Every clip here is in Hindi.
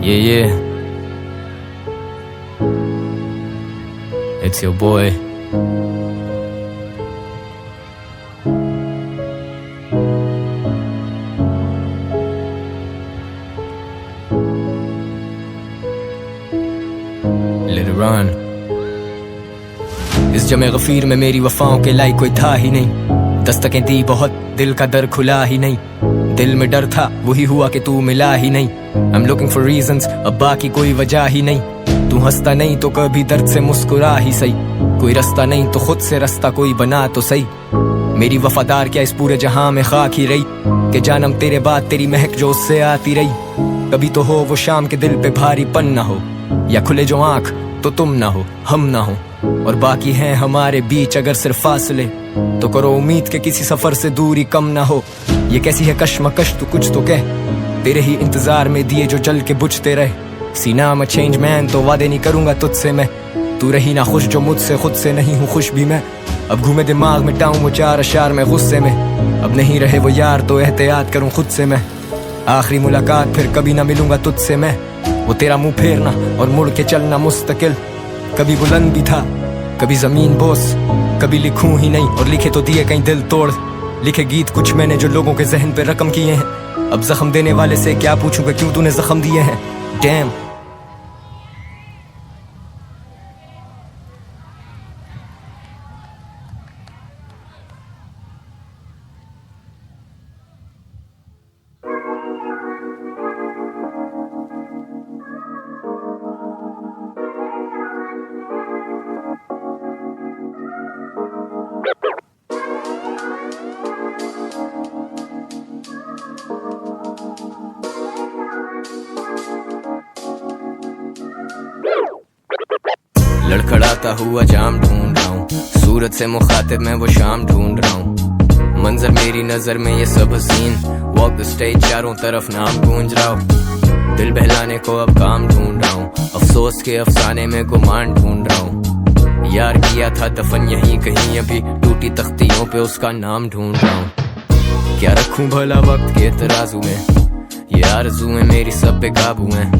Yeah. It's your boy. Let it run. इस जमे गफीर में मेरी वफाओं के लायक कोई था ही नहीं। दस्तकें दी बहुत, दिल का दर खुला ही नहीं। दिल में डर था, वही हुआ कि तू मिला ही नहीं। I'm looking for reasons, अब बाकी कोई वजह ही नहीं। तू हंसता नहीं तो कभी दर्द से मुस्कुरा ही सही। कोई रास्ता नहीं तो खुद से रास्ता कोई बना तो सही। मेरी वफादार क्या इस पूरे जहां में खाक ही रही, कि जानम तेरे बाद तेरी महक जो उससे आती रही। कभी तो हो वो शाम के दिल पे भारीपन ना हो, या खुले जो आंख तो तुम ना हो हम ना हो। और बाकी हैं हमारे बीच अगर सिर्फ फासले, तो करो उम्मीद के किसी सफर से दूरी कम ना हो। ये कैसी है कश्मकश तू कुछ तो कह, तेरे ही इंतजार में दिए जो जल के बुझते रहे। सीना में चेंज मैन तो वादे नहीं करूंगा तुझसे मैं। तू रही ना खुश जो मुझसे खुद से नहीं हूँ खुश भी मैं। अब घूमे दिमाग में टाऊं वो चार अशार में गुस्से में। अब नहीं रहे वो यार तो एहतियात करूं खुद से मैं। आखिरी मुलाकात फिर कभी ना मिलूंगा तुझसे मैं। वो तेरा मुंह फेरना और मुड़ के चलना मुस्तकिल। कभी बुलंद भी था कभी जमीन बोस, कभी लिखूं ही नहीं और लिखे तो दिए कहीं दिल तोड़। लिखे गीत कुछ मैंने जो लोगों के जहन पे रकम किए हैं। अब जख्म देने वाले से क्या पूछूंगा क्यों तूने जख्म दिए हैं। डैम लड़खड़ाता हुआ जाम ढूंढ रहा हूँ, सूरत से मुखातिब मैं वो शाम ढूंढ रहा हूँ। मंजर मेरी नजर में ये सब हसीन, वॉक द स्टेज चारों तरफ नाम गूंज रहा हूँ। दिल बहलाने को अब काम ढूंढ रहा हूँ, अफसोस के अफसाने में गुमान ढूंढ रहा हूँ। यार किया था दफन यहीं कहीं, अभी टूटी तख्तियों पे उसका नाम ढूंढ रहा हूँ। क्या रखूं भला वक्त के तराजू में, ये आरज़ूएं मेरी सब पे काबू हैं।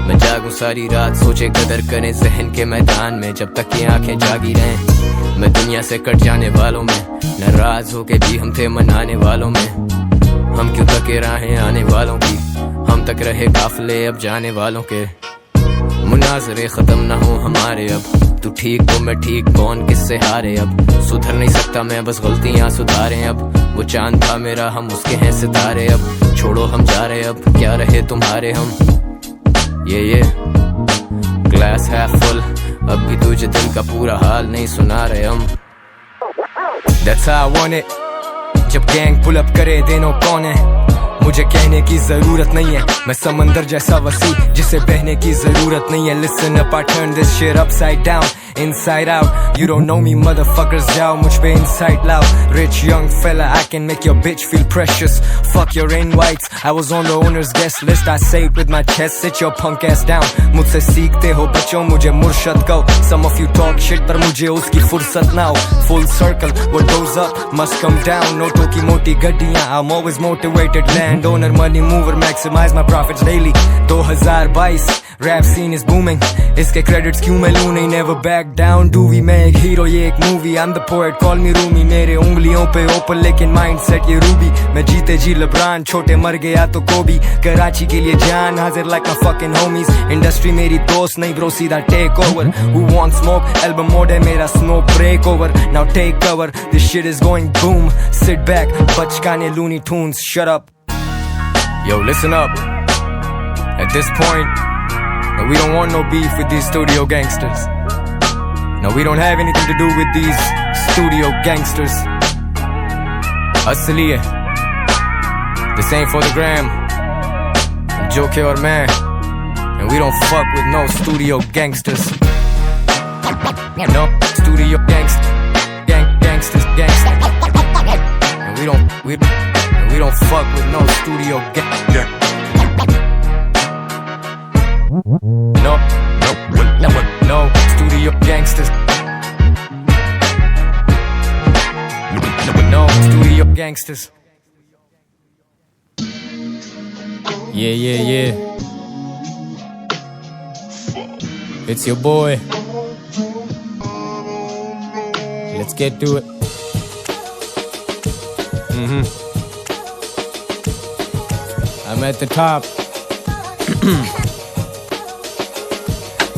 मैं जागूं सारी रात सोचे कदर करें जहन के मैदान में, जब तक ये आंखें जागी रहें। मैं दुनिया से कट जाने वालों में, नाराज होके भी हम थे मनाने वालों में। हम क्यों तके राहें आने वालों की, हम तक रहे काफिले अब जाने वालों के। मुनाजरे खत्म ना हो हमारे अब, तू ठीक तो मैं ठीक, कौन किससे हारे अब। सुधर नहीं सकता मैं बस गलतियां सुधारें अब। वो चांद था मेरा हम उसके हैं सितारे अब। छोड़ो हम जा रहे अब क्या रहे तुम्हारे हम। ये ग्लास है फुल, अब भी तुझे दिल का पूरा हाल नहीं सुना रहे हम। That's how I want it, जब गैंग पुल अप करे देनो कौन है। मुझे कहने की जरूरत नहीं है, मैं समंदर जैसा वसी जिसे बहने की जरूरत नहीं है। Listen up, I turn this shit upside down, inside out. You don't know me motherfuckers, जाओ मुझ पे insight लाओ। Rich young fella, I can make your bitch feel precious. Fuck your invites, I was on the owner's guest list. I say it with my chest, sit your punk ass down. मुझसे सीखते हो बच्चों मुझे मुर्शद कहो। Some of you talk shit पर मुझे उसकी फुर्सत ना हो। Full circle, what goes up must come down. नोटों की मोटी गड्डियां, I'm always motivated. Landowner, money mover, maximize my profits daily. 2022, rap scene is booming. इसके credits क्यों मैं लूं नहीं, never back down. Do we मैं एक hero ये एक movie. I'm the poet, call me Rumi. मेरे उंगलियों पे ओपन लेकिन mindset ये रूबी। मैं जीते जी लब्रान, छोटे मर गया तो कोबी। कराची के लिए जान हाजिर like my fucking homies. Industry मेरी दोस्त नहीं bro, सीधा take over. Who wants smoke? Album mode है मेरा snow break over. Now take cover, this shit is going boom. Sit back, बचकाने Looney Tunes, shut up. Yo, listen up. At this point, no, we don't want no beef with these studio gangsters. No, we don't have anything to do with these studio gangsters. असली है, this ain't for the gram. Joke और मैं, and we don't fuck with no studio gangsters. No studio gangsters. And we don't fuck with no studio gangsters. No studio gangsters. No studio gangsters. Yeah. It's your boy. Let's get to it. I'm at the top.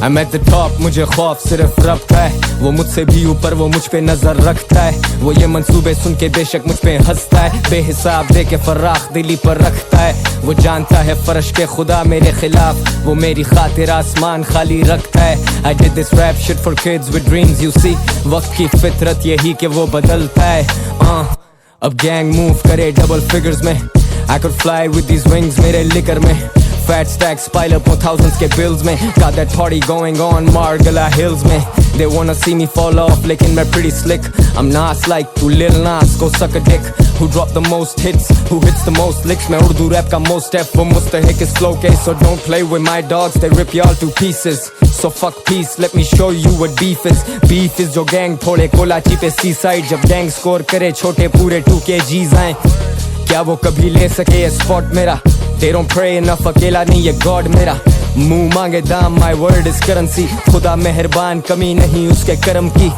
I'm at the top, मुझे खौफ सिर्फ रब का है। वो मुझसे भी ऊपर, वो मुझ पे नजर रखता है। वो ये मंसूबे सुन के बेशक मुझ पे हंसता है, बेहिसाब दे के फराख दिली पर रखता है। वो जानता है फर्श के खुदा मेरे खिलाफ, वो मेरी खातिर आसमान खाली रखता है। I did this rap shit for kids with dreams, you see। वक्त की फितरत यही कि वो बदलता है। अब गैंग मूव करे डबल फिगर्स में, I could fly with these wings मेरे लिकर में। Fat stacks pile up on thousands के bills में, got that party going on Margala Hills में। They wanna see me fall off लेकिन मैं pretty slick। I'm Nas like तू Lil Nas, go suck a dick। Who drop the most hits, who hits the most licks। मैं उर्दू rap का most step, वो मुस्तहिक is flow case। So don't play with my dogs, they rip y'all to pieces। So fuck peace, let me show you what beef is। Beef is जो gang फोड़े कोलाची पे seaside, जब gang score करे छोटे पूरे 2 kgs आए। क्या वो कभी ले सके ये spot मेरा? They don't pray enough, अकेला नहीं ये God मेरा। मुंह मांगे दाम, my word is currency। खुदा मेहरबान, कमी नहीं उसके करम की।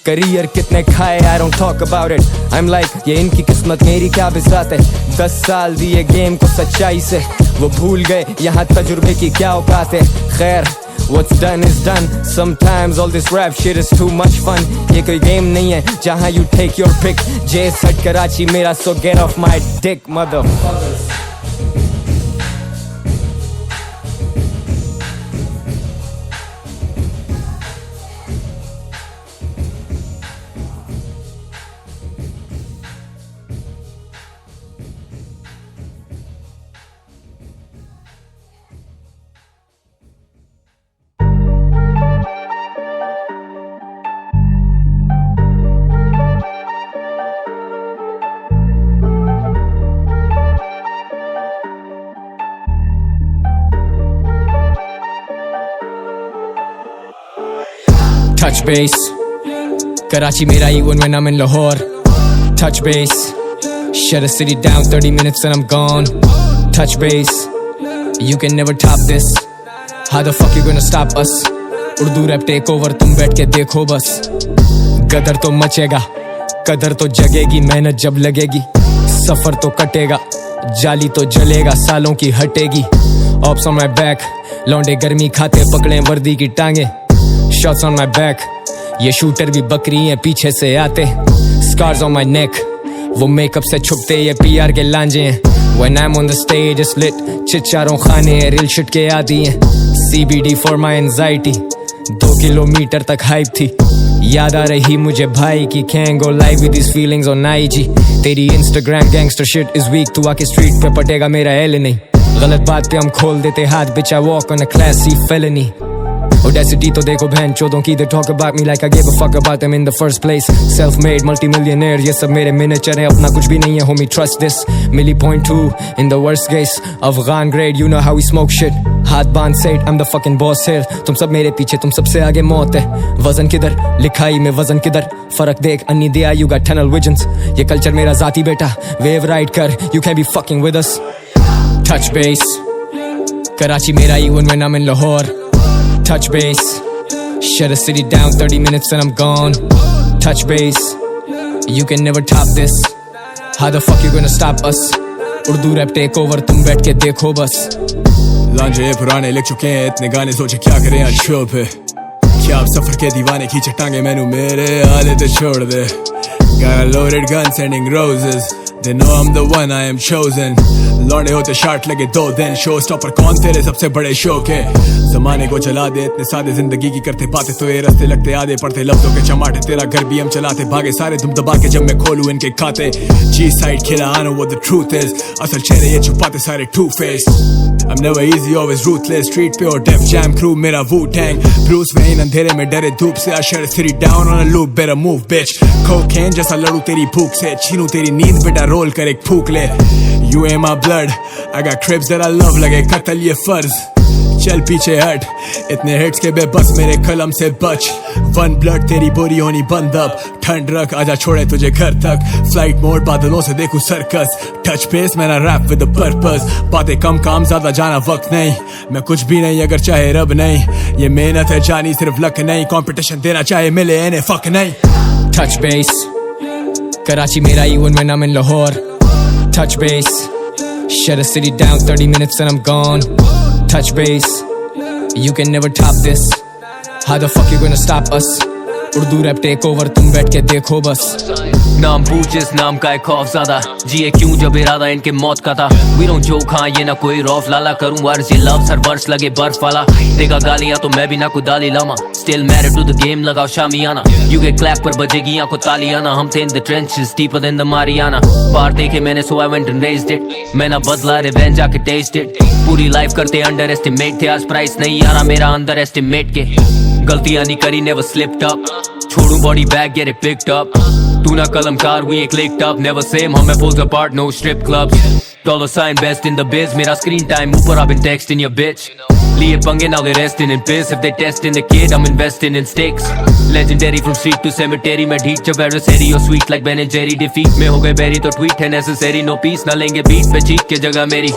करियर कितने खाए, I don't talk about it। I'm like ये इनकी किस्मत, मेरी क्या बिसात है। 10 साल दिए गेम को सच्चाई से, वो भूल गए यहाँ तजुर्बे की क्या औकात है। खैर what's done is done। Sometimes all this rap shit is too much fun। ये कोई गेम नहीं है जहाँ you take your pick। J set Karachi मेरा, so get off my dick motherfuckers। Touch base, Karachi mera even when I'm in Lahore। Touch base, shut a city down 30 minutes and I'm gone। Touch base, you can never top this। How the fuck you gonna stop us? Urdu rap take over, तुम बैठ के देखो बस। गदर तो मचेगा, कदर तो जगेगी, मेहनत जब लगेगी सफर तो कटेगा, जाली तो जलेगा, सालों की हटेगी। Ops on my back, लौंडे गर्मी खाते पकड़े वर्दी की टांगे। Shots on my back, ये शूटर भी बकरी हैं पीछे से आते। Scars on my neck, वो मेकअप से छुपते ये PR के लांजे हैं। When I'm on the stage it's lit, चिच्चारों खाने हैं, real shit के आदी हैं। CBD for my anxiety, 2 kilometre तक हाइप थी। याद आ रही मुझे भाई की, can't go live with these feelings on IG। तेरी Instagram gangster shit is weak, तू आके street पे पटेगा मेरा L नहीं। गलत बात पे हम खोल देते हाथ, bitch I walk on a class C felony। Audacity तो देखो बहन चोदों की, they talk about me like I gave a fuck about them in the first place। Self-made multi-millionaire, ये सब मेरे miniature हैं, अपना कुछ भी नहीं है homie, trust this। Milli point 2 in the worst case, Afghan grade, you know how we smoke shit। हाथ बांध सेठ, I'm the fucking boss here। तुम सब मेरे पीछे, तुम सबसे आगे मौत है। वजन किधर, लिखाई में वजन किधर, फर्क देख अन्नी दिया, you got tunnel visions। ये कल्चर मेरा जाती बेटा, wave ride कर, you can't be fucking with us। Touch base, Karachi मेरा even when I'm in Lahore। Touch base, shut a city down 30 minutes and I'm gone। Touch base, you can never top this। How the fuck you gonna stop us? Urdu rap take over, तुम बैठ के देखो बस। लांजे पुराने लिख चुके हैं इतने गाने, सोचे क्या करें आज शो पे। क्या अब सफर के दीवाने खींचे टांगे, मैनू मेरे हाले तो छोड़ दे। Got a loaded gun sending roses, they know I'm the one, I am chosen। लौंडे होते शार्ट लगे 2 दिन, शो स्टॉपर कौन तेरे सबसे बड़े शो के। जमाने को चला दे इतने सादे, जिंदगी की करते बातें तो ये रास्ते लगते आधे, पढ़ते लफ्जों के चमाटे, तेरा घर भी हम चलाते, भागे सारे तुम दबा के जब मैं खोलूं इनके खाते। G side killer, I know what the truth is, असल चेहरे ये छुपाते सारे two faced। I'm never easy, always ruthless, street पे और Def Jam crew मेरा Wu-Tang। Bruce Wayne अंधेरे में डरे धूप से, I shut the city down on a loop, better move bitch। Cocaine जैसा लड़ू तेरी भूख से, छीनू तेरी नींद बेटा रोल कर एक फूक ले। You ain't my blood, I got cribs that I love, लगे कत्ल ये फर्ज। चल पीछे हट, इतने हिट्स के बेबस मेरे कलम से बच। वन ब्लड तेरी बोरी होनी बंद अब, ठंड रख आजा छोड़े तुझे घर तक। फ्लाइट मोड बादलों से देखूं सर्कस, टच बेस मेरा रैप विद पर्पस। बातें कम काम ज्यादा जाना वक्त नहीं, मैं कुछ भी नहीं अगर चाहे रब नहीं। ये मेहनत है जानी सिर्फ लक नहीं, कंपटीशन देना चाहे मिले इन्हें फक नहीं। Touch base, Karachi mera even when I'm in Lahore. Touch base, shut a city down 30 minutes and I'm gone. Touch base, you can never top this. How the fuck you gonna stop us? Urdu rap take over, तुम बैठ के देखो बस। नाम पूछ इस नाम का है खौफ ज्यादा, जिए क्यों जब इरादा इनके मौत का था। We don't joke, हाँ ये ना कोई रौफ लाला, करूँ वर्स ये लफ्ज़ हर वर्स लगे बर्फ वाला। देगा गालियाँ तो मैं भी ना कोई दाली Lama, still married to the game लगाओ शामियाना। You get clap पर बजेगी आँखों तालियाना, हम थे in the trenches deeper than the Mariana। पार देखे मैंने so I went and raised it, मैं ना बदला revenge आके taste it। पूरी लाइफ करते अंडर एस्टिमेट थे, आज प्राइस नहीं आ रहा मेरा अंडर एस्टिमेट के। गलतियां नहीं करी never slipped up, छोड़ू body bag get it picked up। तू ना कलमकार we ain't clicked up, never same हमें pulls apart no strip clubs। Dollar sign best in the biz, मेरा screen time ऊपर I've been texting your bitch। लिए पंगे now they resting in piss, if they testing the kid I'm investing in stakes। Legendary from street to cemetery, मैं ढीठ जब adversary or sweet like Ben and Jerry। defeat में हो गए berry तो tweet है necessary, no peace ना लेंगे beat पे cheat के जगह मेरी।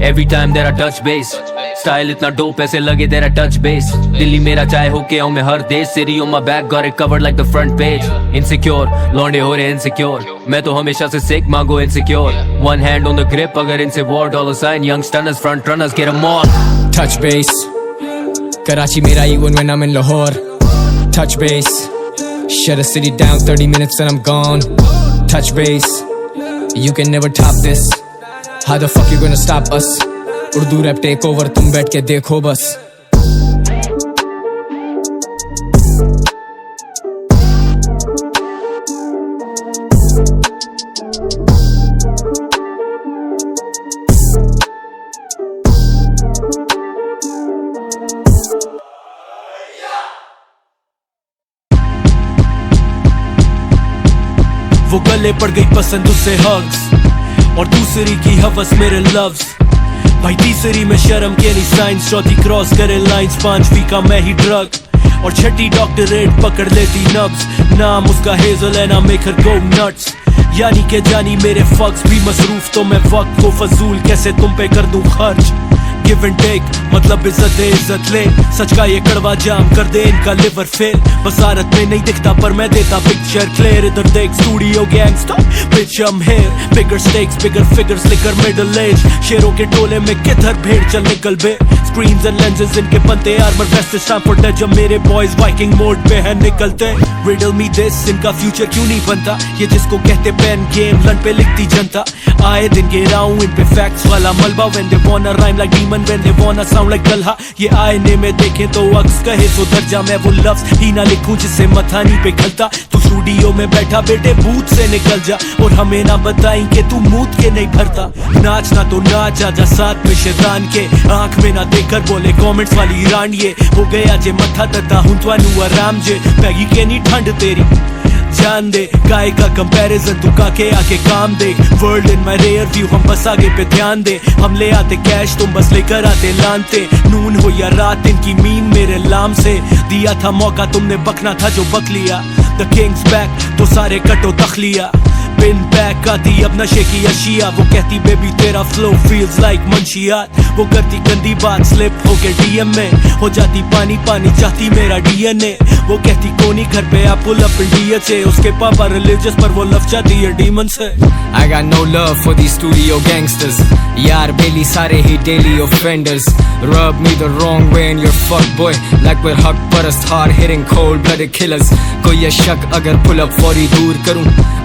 Every time that I touch base, style इतना डोप ऐसे लगे तेरा टच बेस। दिल्ली मेरा चाहे हो के आऊं मैं हर देश, city on my back got it covered like the front page. Insecure लौंडे हो रहे इनसिक्योर, मैं तो हमेशा से सिक मांगो insecure. One hand on the grip अगर इनसे war, dollar sign young stunners front runners get a mall. Touch base, Karachi mera even when I'm in Lahore. Touch base, shut a city down 30 minutes and I'm gone. Touch base, you can never top this. How the fuck you gonna stop us? Urdu rap take over, तुम बैठ के देखो बस। वो गले पड़ गई पसंद उससे हग्स, और दूसरी की हवस मेरे लव्स। भाई तीसरी में शर्म के नहीं साइंस, चौथी क्रॉस करे लाइंस, पांचवी का मैं ही ड्रग, और छठी डॉक्टरेट पकड़ लेती नब्स। नाम उसका हेजल है ना मेक हर गो नट्स, यानी के जानी मेरे फक्स भी मसरूफ, तो मैं वक्त को फजूल कैसे तुम पे कर दूं खर्च। गिव एंड टेक मतलब इज्जत दे इज्जत ले, सच का ये कड़वा जाम कर दे इनका लिवर फेल। बसारत में नहीं दिखता पर मैं देता पिक्चर क्लियर, इधर देख स्टूडियो गैंगस्टर बिच हम here. Bigger stakes bigger figures लेकर मिडिल एज, शेरों के टोले में किधर भेड़ चल निकल बे। स्क्रीन्स एंड लेंसेज इनके बनते armour vest, time for dead जब मेरे बॉयज वाइकिंग मोड पे है निकलते। रिडल मी दिस, इनका फ्यूचर क्यों नहीं बनता, ये जिसको कहते पेन गेम लन पे लिखती जनता। आए दिन घेराऊं इन पे फैक्ट्स वाला मलबा, when they wanna rhyme like demon, when they wanna sound like गल्हा। ये आईने में देखे तो अक्स कहे तो दर्जा, मैं वो लफ्ज ही ना लिखूं जिससे मथानी पे खलता। तू स्टूडियो में बैठा बेटे बूथ से निकल जा, और हमें ना बताई कि तू मूत के नहीं भरता। नाचना तो नाच आजा साथ में शैतान के, आंख में ना देखकर बोले कमेंट्स वाली रांड। ये हो गया जे मथा दता हूं तो आराम जे, पैगी के नहीं ठंड तेरी जान दे। गाय का कंपैरिजन तू काके आके काम दे, world in my rear view हम बस आगे पे ध्यान दे। हम ले आते कैश तुम बस लेकर आते लानते, नून हो या रात इनकी मीम मेरे लाम से। दिया था मौका तुमने बकना था जो बक लिया, द किंग्स बैक तो सारे कटो तखलिया। पिन बैक आती अब नशे की अशिया, वो कहती बेबी तेरा फ्लो फील्स लाइक मंशियात। वो करती गंदी बात स्लिप होके डीएम में, हो जाती पानी पानी चाहती मेरा डीएनए। वो कहती कोनी घर पे आप पुल अप इंडिया से, उसके पापा रिलीजियस पर वो लव चाहती है डीमन से। I got no love for these studio gangsters, यार बेली सारे ही daily offenders। Rub me the wrong way and you're fuck boy, like we're hug परस्त hard hitting cold blooded killers। कोई ये शक अगर pull up फौरी दूर करूं,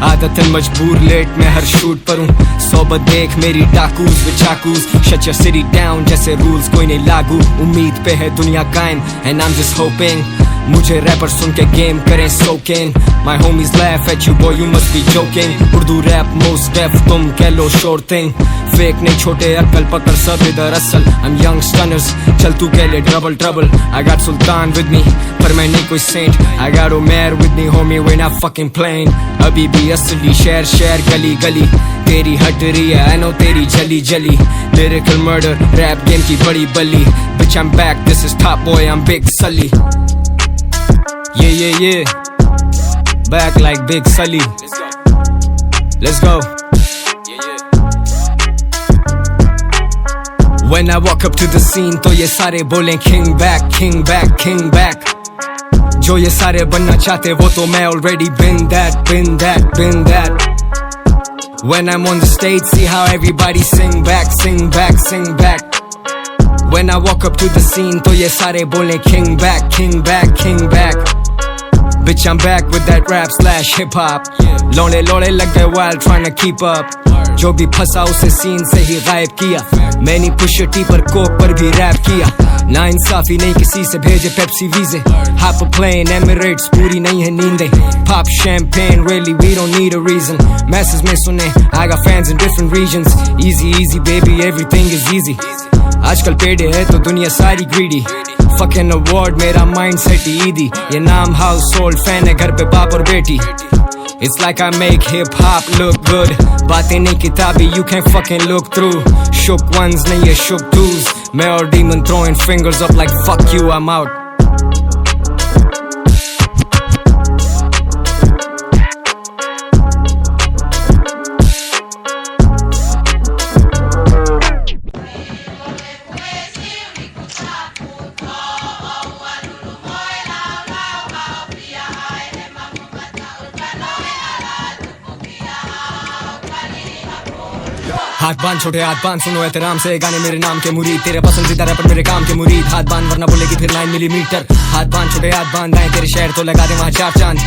आदतन मजबूर लेट में हर शूट पर हूं। सोबत देख मेरी टाकूज with चाकूज, shut your city down जैसे रूल्स कोई नहीं लागू। उम्मीद पे है दुनिया कायम and I'm just hoping मुझे रैपर सुन के गेम करें soak in। My homies laugh at you boy you must be joking। Urdu rap most def तुम कह लो sure thing, फेक नहीं छोटे अक्ल पकड़ सब इधर असल। I'm young stunners चल तू कह ले trouble trouble। I got Sultan with me पर मैं नहीं कोई saint, I got Omer with me homie we're not fucking playing। अभी भी असली शहर शहर गली गली, तेरी हट रही है I know तेरी जली जली। Lyrical murder रैप गेम की बड़ी बली, bitch I'm back, this is Top Boy, I'm Big Sully. Yeah, back like Big Sully. Let's go. When I walk up to the scene तो ये सारे बोलें king back, king back, king back. जो ये सारे बनना चाहते वो तो मैं already been that. When I'm on the stage, see how everybody sing back. When I walk up to the scene तो ये सारे बोलें king back. Bitch I'm back with that rap / hip hop. लोड़े लग गए while trying to keep up. जो भी फंसा उसे सीन से ही गायब किया. मैंने Pusha T पर कोक पर भी रैप किया. ना इंसाफी नहीं किसी से भेजे Pepsi VJ. Hop a plane Emirates पूरी नहीं है नींदें. Pop champagne really we don't need a reason. Masses में सुने I got fans in different regions. Easy baby everything is easy. आजकल पेड़े है तो दुनिया सारी greedy. Fucking award मेरा mindset ही ईदी. ये नाम household fan है घर पे बाप और बेटी. It's like I make hip hop look good. बातें नहीं किताबी you can't fucking look through. Shook ones नहीं ये shook twos. मैं और demon throwing fingers up like fuck you I'm out. हाथ बांध छोटे हाथ बांध सुनो एहतराम से गाने मेरे नाम के मुरीद. तेरे पसंदीदा रैपर मेरे काम के मुरीद. हाथ बांध वरना बोलेगी फिर 9 मिलीमीटर. हाथ बांध छोटे हाथ बांध आए तेरे शहर तो लगा दे वहाँ 4 चांद.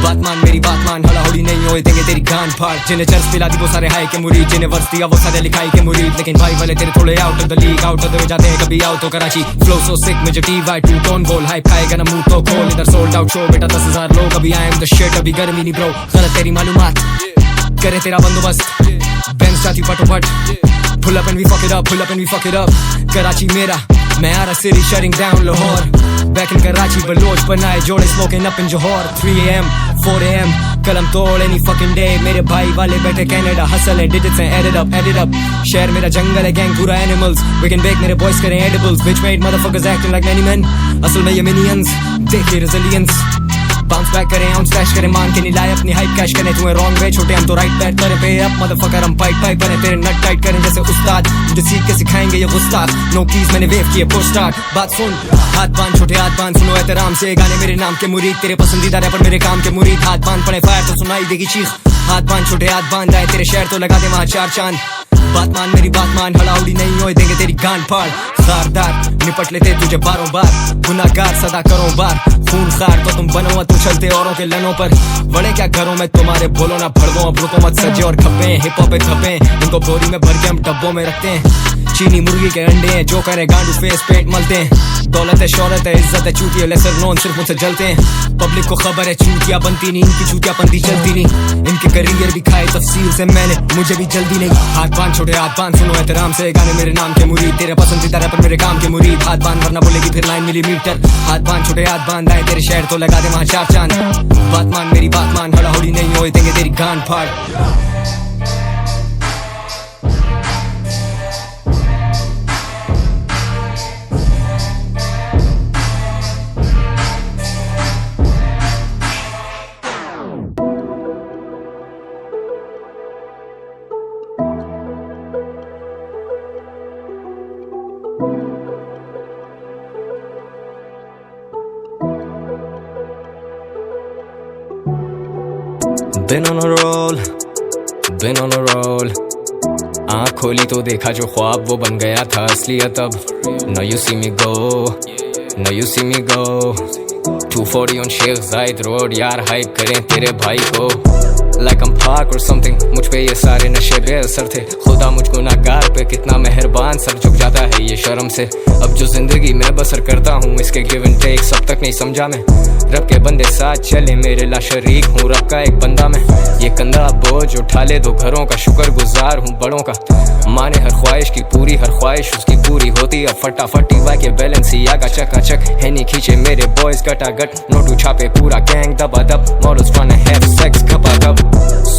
बात मान मेरी बात मान हला होली नहीं होए देंगे तेरी गांड फाड़. जिन्हें चर्च पिला दी वो सारे हाई के मुरीद. जिन्हें वर्ष दिया वो सारे लिखाई के मुरीद. लेकिन भाई वाले तेरे थोड़े out of the league. Out of the way जाते हैं कभी आओ तो कराची. फ्लो सो सिक मुझे TY 2 टोन बोल. हाइप खाएगा ना मुंह तो खोल. इधर सोल्ड आउट शो बेटा 10,000 लोग. अभी आई एम द शिट अभी गर्मी नहीं ब्रो. गलत तेरी मालूमात करे तेरा बंदोबस्त. बेंच जाती फटोफट. Pull up and we fuck it up. Karachi मेरा मैं आ रहा city shutting down Lahore. Back in Karachi Baloch बनाए जोड़े smoking up in Johor. 3 AM 4 AM कलम तोड़ any fucking day. मेरे भाई वाले बैठे Canada hustle and digits and edit up. शहर मेरा जंगल है gang पूरा animals. We can bake मेरे boys करें edibles. Bitch made motherfuckers acting like many men. असल में ये minions देखे resilience. Bounce back करें आउंस कैश करें मान के नहीं लाए अपनी हाइप कैश करें. तुम्हें रॉन्ग वे छोटे हम तो राइट बैट करें. पे अप मदरफकर हम पाइप बने तेरे नट टाइट करें जैसे उस्ताद. मुझे सीख के सिखाएंगे ये गुस्ताख. नो कीज मैंने वेव किए पुश स्टार्ट. बात सुन हाथ बांध छोटे हाथ बांध सुनो एहतराम से गाने मेरे नाम के मुरीद. तेरे पसंदीदा रैपर मेरे काम के मुरीद. हाथ बांध पड़े फायर तो सुनाई देगी चीख. हाथ बांध छोटे हाथ बांध आए तेरे शहर तो लगा दे वहाँ 4 चांद. बात मान मेरी बात मान हलाउड़ी नहीं होए देंगे तेरी गांड फाड़. खारदार निपट लेते तुझे बारों बार. गुनाहगार सदा करो बार. खून खार तो तुम बनो तुम चलते औरों के लनों पर. बड़े क्या घरों में तुम्हारे बोलो ना भड़वो. अब रुको मत सजे और खपे हिप हॉप पे खपे. इनको बोरी में भर के हम डब्बों में रखते हैं. चीनी मुर्गी के अंडे हैं जो करे गांडू फेस पेट मलते हैं. दौलत है शौहरत है इज्जत है चूतिया लेसर नोन सिर्फ मुझसे जलते हैं. पब्लिक को खबर है चूतिया बनती नहीं इनकी चूतिया पंती चलती नहीं. इनके करियर भी खाए तफसील से मैंने मुझे भी जल्दी नहीं. हाथ बांध छोटे हाथ बांध सुनो एहतराम से गाने मेरे नाम के मुरीद. तेरे पसंदीदा रैपर मेरे काम के मुरीद. हाथ बांध वरना बोलेगी फिर 9 मिलीमीटर. हाथ बांध छोटे हाथ बांध आए तेरे शहर तो लगा दे वहाँ 4 चांद. बात मान मेरी बात मान हला होली नहीं होए देंगे तेरी गांड फाड़. Been on a roll. आँख खोली तो देखा जो ख्वाब वो बन गया था असलियत अब. Now you see me go 240 on Sheikh Zayed Road. यार हाइप करें तेरे भाई को like I'm Park or something. मुझ पे ये सारे नशे बेअसर थे. खुदा मुझ गुनाहगार पे कितना मेहरबान. सर झुक जाता है ये शर्म से. अब जो जिंदगी मैं बसर करता हूँ इसके गिव एंड टेक सब तक नहीं समझा मैं. रब के बंदे साथ चले मेरे ला शरीक हूँ रब का एक बंदा मैं. ये कंधा बोझ उठा ले दो घरों का शुक्र गुजार हूँ बड़ों का. माने हर ख्वाहिश की पूरी हर ख्वाहिश उसकी पूरी होती. अब फटाफट ईवा के बैलेंस ही आगा चकाचक है नहीं खींचे मेरे बॉयज गटागट. नोटू छापे पूरा गैंग दबा दब. Models trying to have sex घपा घप.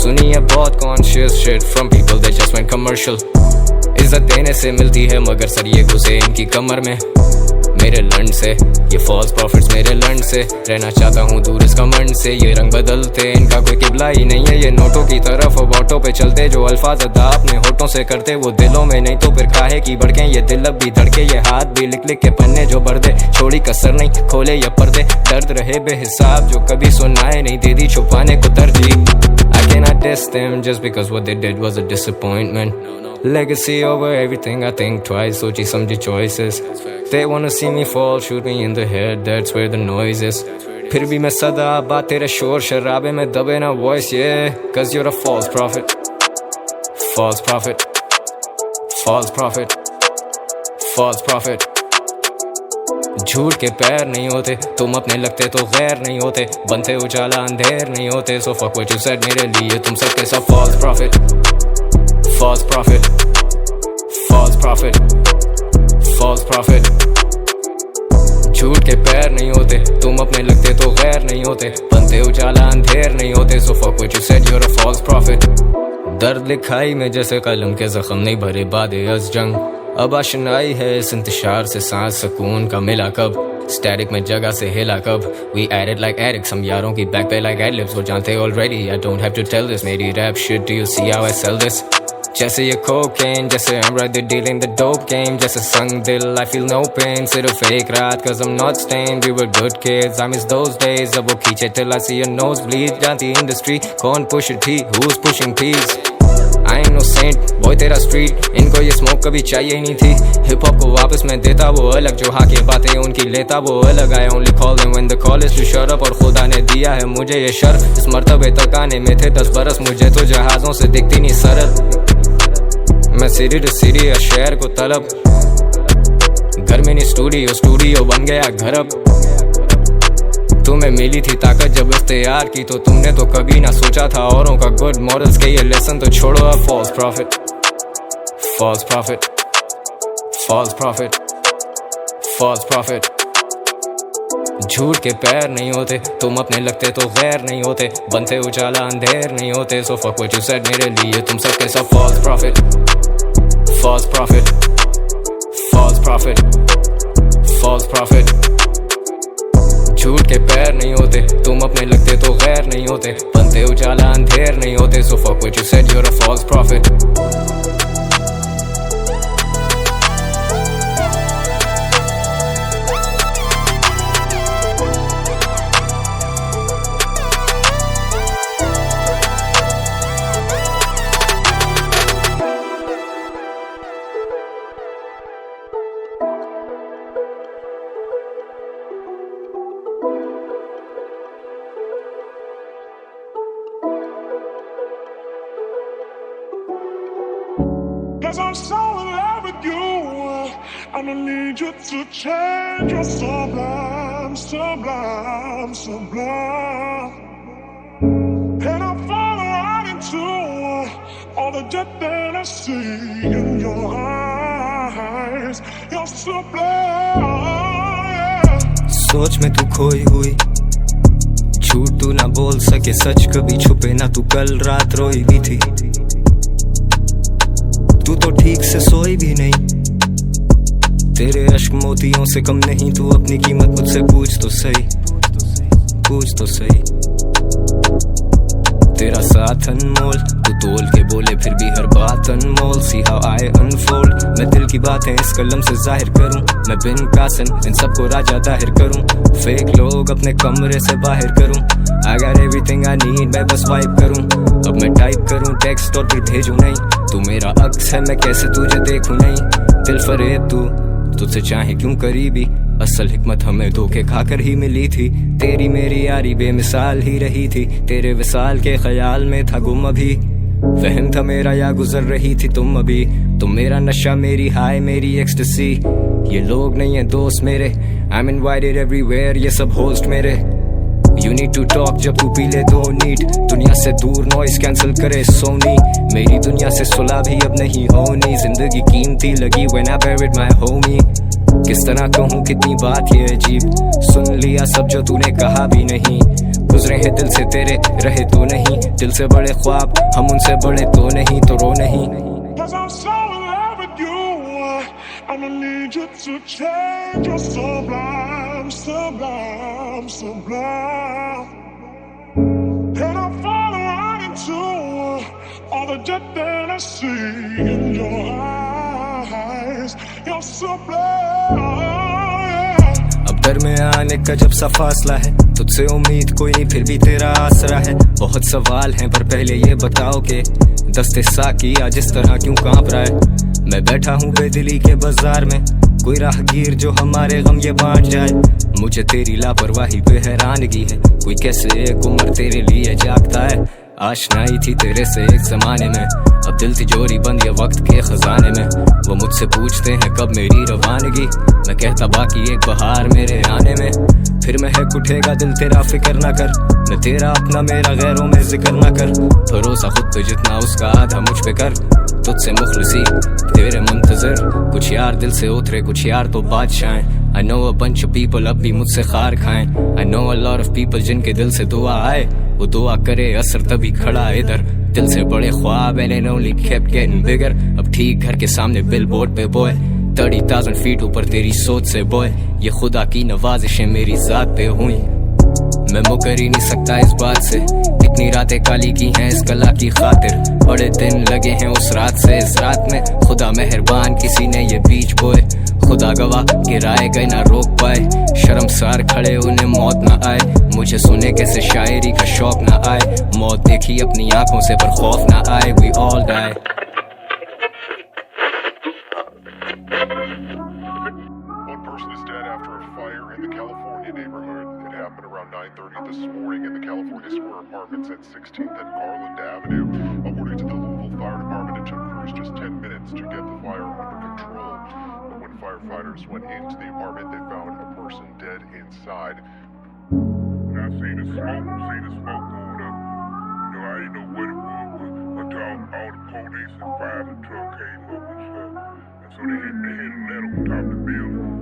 सुनिए बहुत conscious shit from people that just went commercial. इस इज्जत देने से मिलती है मगर सर ये घुसे इनकी कमर में मेरे लंड से। ये फॉल्स प्रॉफिट्स मेरे लंड से, रहना चाहता हूँ दूर इस कमंड से। ये रंग बदलते इनका कोई किबला ही नहीं है, ये नोटों की तरफ अब ऑटो पे चलते। जो अल्फाज अदा अपने होठों से करते वो दिलों में नहीं तो फिर काहे की भड़के। ये दिल अब भी धड़के, ये हाथ भी लिख लिख के पन्ने जो भर दे। छोड़ी कसर नहीं खोले या पर्दे, दर्द रहे बेहिसाब जो कभी सुनाए नहीं, दे दी छुपाने को तरजीह। I cannot diss them just because what they did was a disappointment. Legacy over everything, I think twice, सोची समझी choices. They wanna see me fall, shoot me in the head, that's where the noise is. फिर भी मैं सदा बात तेरे शोर शराबे में दबे ना voice, yeah. Cause you're a false prophet. False prophet. False prophet. False prophet. झूठ के पैर नहीं होते, तुम अपने लगते तो गैर नहीं होते, बनते उजाला अंधेर नहीं होते। So fuck what you said, मेरे लिए तुम सबके सब false prophet. False prophet. False prophet. False prophet. झूठ के पैर नहीं होते, तुम अपने लगते तो गैर नहीं होते, बनते उजाला अंधेर नहीं होते। So fuck what you said, you're a false prophet. दर्द लिखाई में जैसे कलम के जख्म नहीं भरे बादे अज जंग। अब आशनाई है इस इंतशार से, सांस सुकून का मिला कब, स्टैटिक में जगह से हिला कब। We added like addicts, हम यारों की बैक पे like ad-libs, वो जानते already, I don't have to tell this. मेरी rap shit, do you see how I sell this? जैसे ये cocaine, जैसे I'm right there dealing the dope game, जैसे संग दिल I feel no pain, सिर्फ एक रात cause I'm not stained. We were good kids, I miss those days, अब वो खींचे till I see a nosebleed. जानती industry, कौन push it, who's pushing peas? I ain't no saint, boy तेरा street, इनको ये smoke कभी चाहिए ही नहीं थी। Hip hop को वापस मैं देता वो अलग, जो हाँ की बातें उनकी लेता वो अलग। I only call them when the call is to shut up, और खुदा ने दिया है मुझे ये शर्फ। इस मर्तबे तक आने में थे 10 बरस, मुझे तो जहाज़ों से दिखती नहीं सरहद। मैं सिटी टू सिटी या शहर को तलब, घर में नहीं स्टूडियो, स्टूडियो बन गया घर अब। तुम्हें मिली थी ताकत जब इख्तियार की, तो तुमने तो कभी ना सोचा था औरों का गुड मॉरल्स के ये लेसन तो छोड़ो अब। False prophet. False prophet. False prophet. False prophet. झूठ के पैर नहीं होते, तुम अपने लगते तो गैर नहीं होते, बनते उजाला अंधेर नहीं होते। So fuck what you said, मेरे लिए तुम सबके सब false prophet. False prophet. False prophet. False prophet. झूठ के पैर नहीं होते, तुम अपने लगते तो गैर नहीं होते, बनते उजाला अंधेर नहीं होते। So fuck what you said, you're a false prophet. Cause I'm so in love with you, I don't need you to change. You're sublime, sublime, sublime. And I'm falling right into all the depth that I see in your eyes. You're sublime, yeah. सोच में तू खोई हुई, झूठ तू ना बोल सके, सच कभी छुपे ना, तू कल रात रोई भी थी। तू तो ठीक से सोई भी नहीं, तेरे अश्क मोतियों से कम नहीं। तू अपनी कीमत मुझसे पूछ तो सही, पूछ तो सही। तेरा साथ अनमोल, तू तोल के बोले फिर भी हर बात अनमोल। See how I unfold, मैं दिल की बातें इस कलम से जाहिर करूं, मैं बिन कासिम इन सबको राजा दाहिर करूं, फेक लोग अपने कमरे से बाहर करूं। I got everything I need, मैं बस वाइप करूं। अब मैं टाइप करूं टेक्स्ट और फिर भेजूं नहीं, तू मेरा अक्स है मैं कैसे तुझे देखूं नहीं। दिल फरेब तू, तुझसे चाहे क्यों करीबी, असल हिकमत हमें धोखे खाकर ही मिली थी। तेरी मेरी यारी बेमिसाल ही रही थी, तेरे विसाल के ख्याल में था गुम अभी। वहम था मेरा या गुजर रही थी तुम अभी, तुम मेरा नशा मेरी हाय मेरी एक्सटेसी। ये लोग नहीं है दोस्त मेरे, I'm invited everywhere, ये सब होस्ट मेरे। You need to talk जब तू पी ले दो नीट, दुनिया से दूर नॉइस कैंसिल करे सोनी। मेरी दुनिया से सुलह भी अब नहीं होनी, जिंदगी कीमती लगी when I buried my homie। किस तरह कहूँ कितनी बात ये अजीब, सुन लिया सब जो तूने कहा भी नहीं। गुजरे हैं दिल से तेरे रहे तो नहीं, दिल से बड़े ख्वाब हम उनसे बड़े तो नहीं, तो रो नहीं। Cause I'm so in love with you, I'ma need you to change. You're sublime, sublime, sublime. And I fall right into all the jet that I see in your eyes. You're sublime. अब दर में आने का जब सा फासला है, तुझसे उम्मीद कोई नहीं फिर भी तेरा आसरा है। बहुत सवाल हैं पर पहले ये बताओ कि दस्ते साकी आज इस तरह क्यों कांप रहा है। मैं बैठा हूँ बेदिली के बाजार में, कोई राहगीर जो हमारे गम ये बांट जाए। मुझे तेरी लापरवाही पे हैरानगी है, कोई कैसे एक उम्र तेरे लिए जागता है। आशनाई थी तेरे से एक जमाने में, अब दिल तिजोरी बंद ये वक्त के खजाने में। वो मुझसे पूछते हैं कब मेरी रवानगी, मैं कहता बाकी एक बहार मेरे आने में। फिर महक उठेगा दिल तेरा फिक्र ना कर, मैं तेरा अपना मेरा गैरों में जिक्र ना कर। भरोसा खुद पे जितना उसका आधा मुझ पे कर, तुझसे मुखलिसी तेरे मुंतजर। कुछ यार दिल से उतरे कुछ यार तो बादशाह। I know a bunch of people अब भी मुझसे खार खाएं। I know a lot of people जिनके दिल से दुआ आए, वो दुआ करे असर तभी खड़ा इधर। दिल से बड़े ख्वाब and only kept getting bigger। अब ठीक घर के सामने बिलबोर्ड पे बॉय, 30,000 फीट ऊपर तेरी सोच से बॉय। ये खुदा की नवाजिशें मेरी जात पे हुई, मैं मुकर ही नहीं सकता इस बात से। इतनी रातें काली की हैं इस कला की खातिर, बड़े दिन लगे हैं उस रात से इस रात में। खुदा मेहरबान किसी ने ये बीच बोए, खुदा गवाह गिराए गए ना रोक पाए। शर्मसार खड़े उन्हें मौत ना आए, मुझे सुने कैसे शायरी का शौक ना आए। मौत देखी अपनी आंखों से पर खौफ ना आए, we all die। One person is dead after a fire in the California neighborhood. It happened around 9:30 this morning in the California Square Apartments at 16th and Garland Avenue. According to the Louisville Fire Department, it took crews just 10 minutes to get the fire under control. But when firefighters went into the apartment, they found a person dead inside. And I seen the smoke going up. You know, I didn't know what it was until all the police and fire and truck came up and stuff. And so they hit a ladder on top of the building.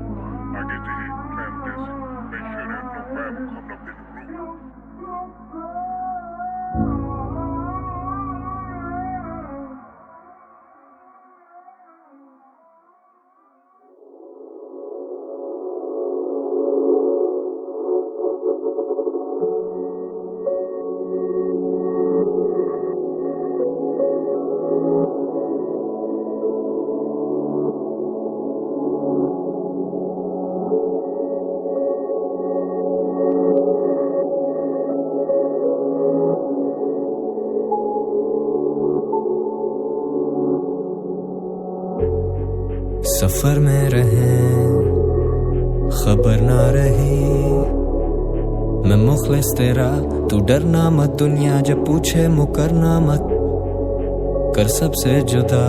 I get to hit clandestine, make sure there's no fire coming up in the room. सफर में रहे खबर ना रही, मैं मुखलिस तेरा तू डरना मत। दुनिया जब पूछे मुकरना मत, कर सबसे जुदा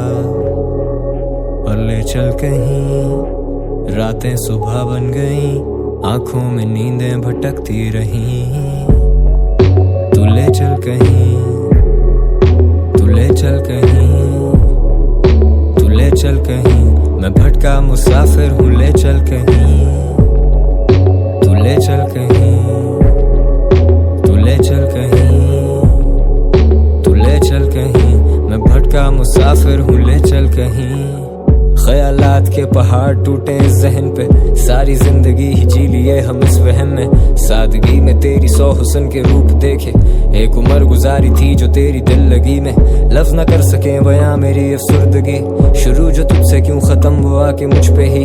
और ले चल कहीं। रातें सुबह बन गईं, आंखों में नींदें भटकती रहीं। तू ले चल कहीं, तू ले चल कहीं, तू ले चल कहीं। मैं भटका मुसाफिर हूँ, ले चल कहीं। तू ले चल कहीं, तू ले चल कहीं, तू ले चल कहीं। मैं भटका मुसाफिर हूँ, ले चल कहीं। ख्यालात के पहाड़ टूटे इस जहन पे, सारी जिंदगी ही जी लिए हम इस वहम में। सादगी में तेरी 100 हुस्न के रूप देखे, एक उम्र गुजारी थी जो तेरी दिल लगी में। लफ्ज न कर सके बयां मेरी अफसुर्दगी, शुरू जो तुझसे क्यों खत्म वो आके मुझ पे ही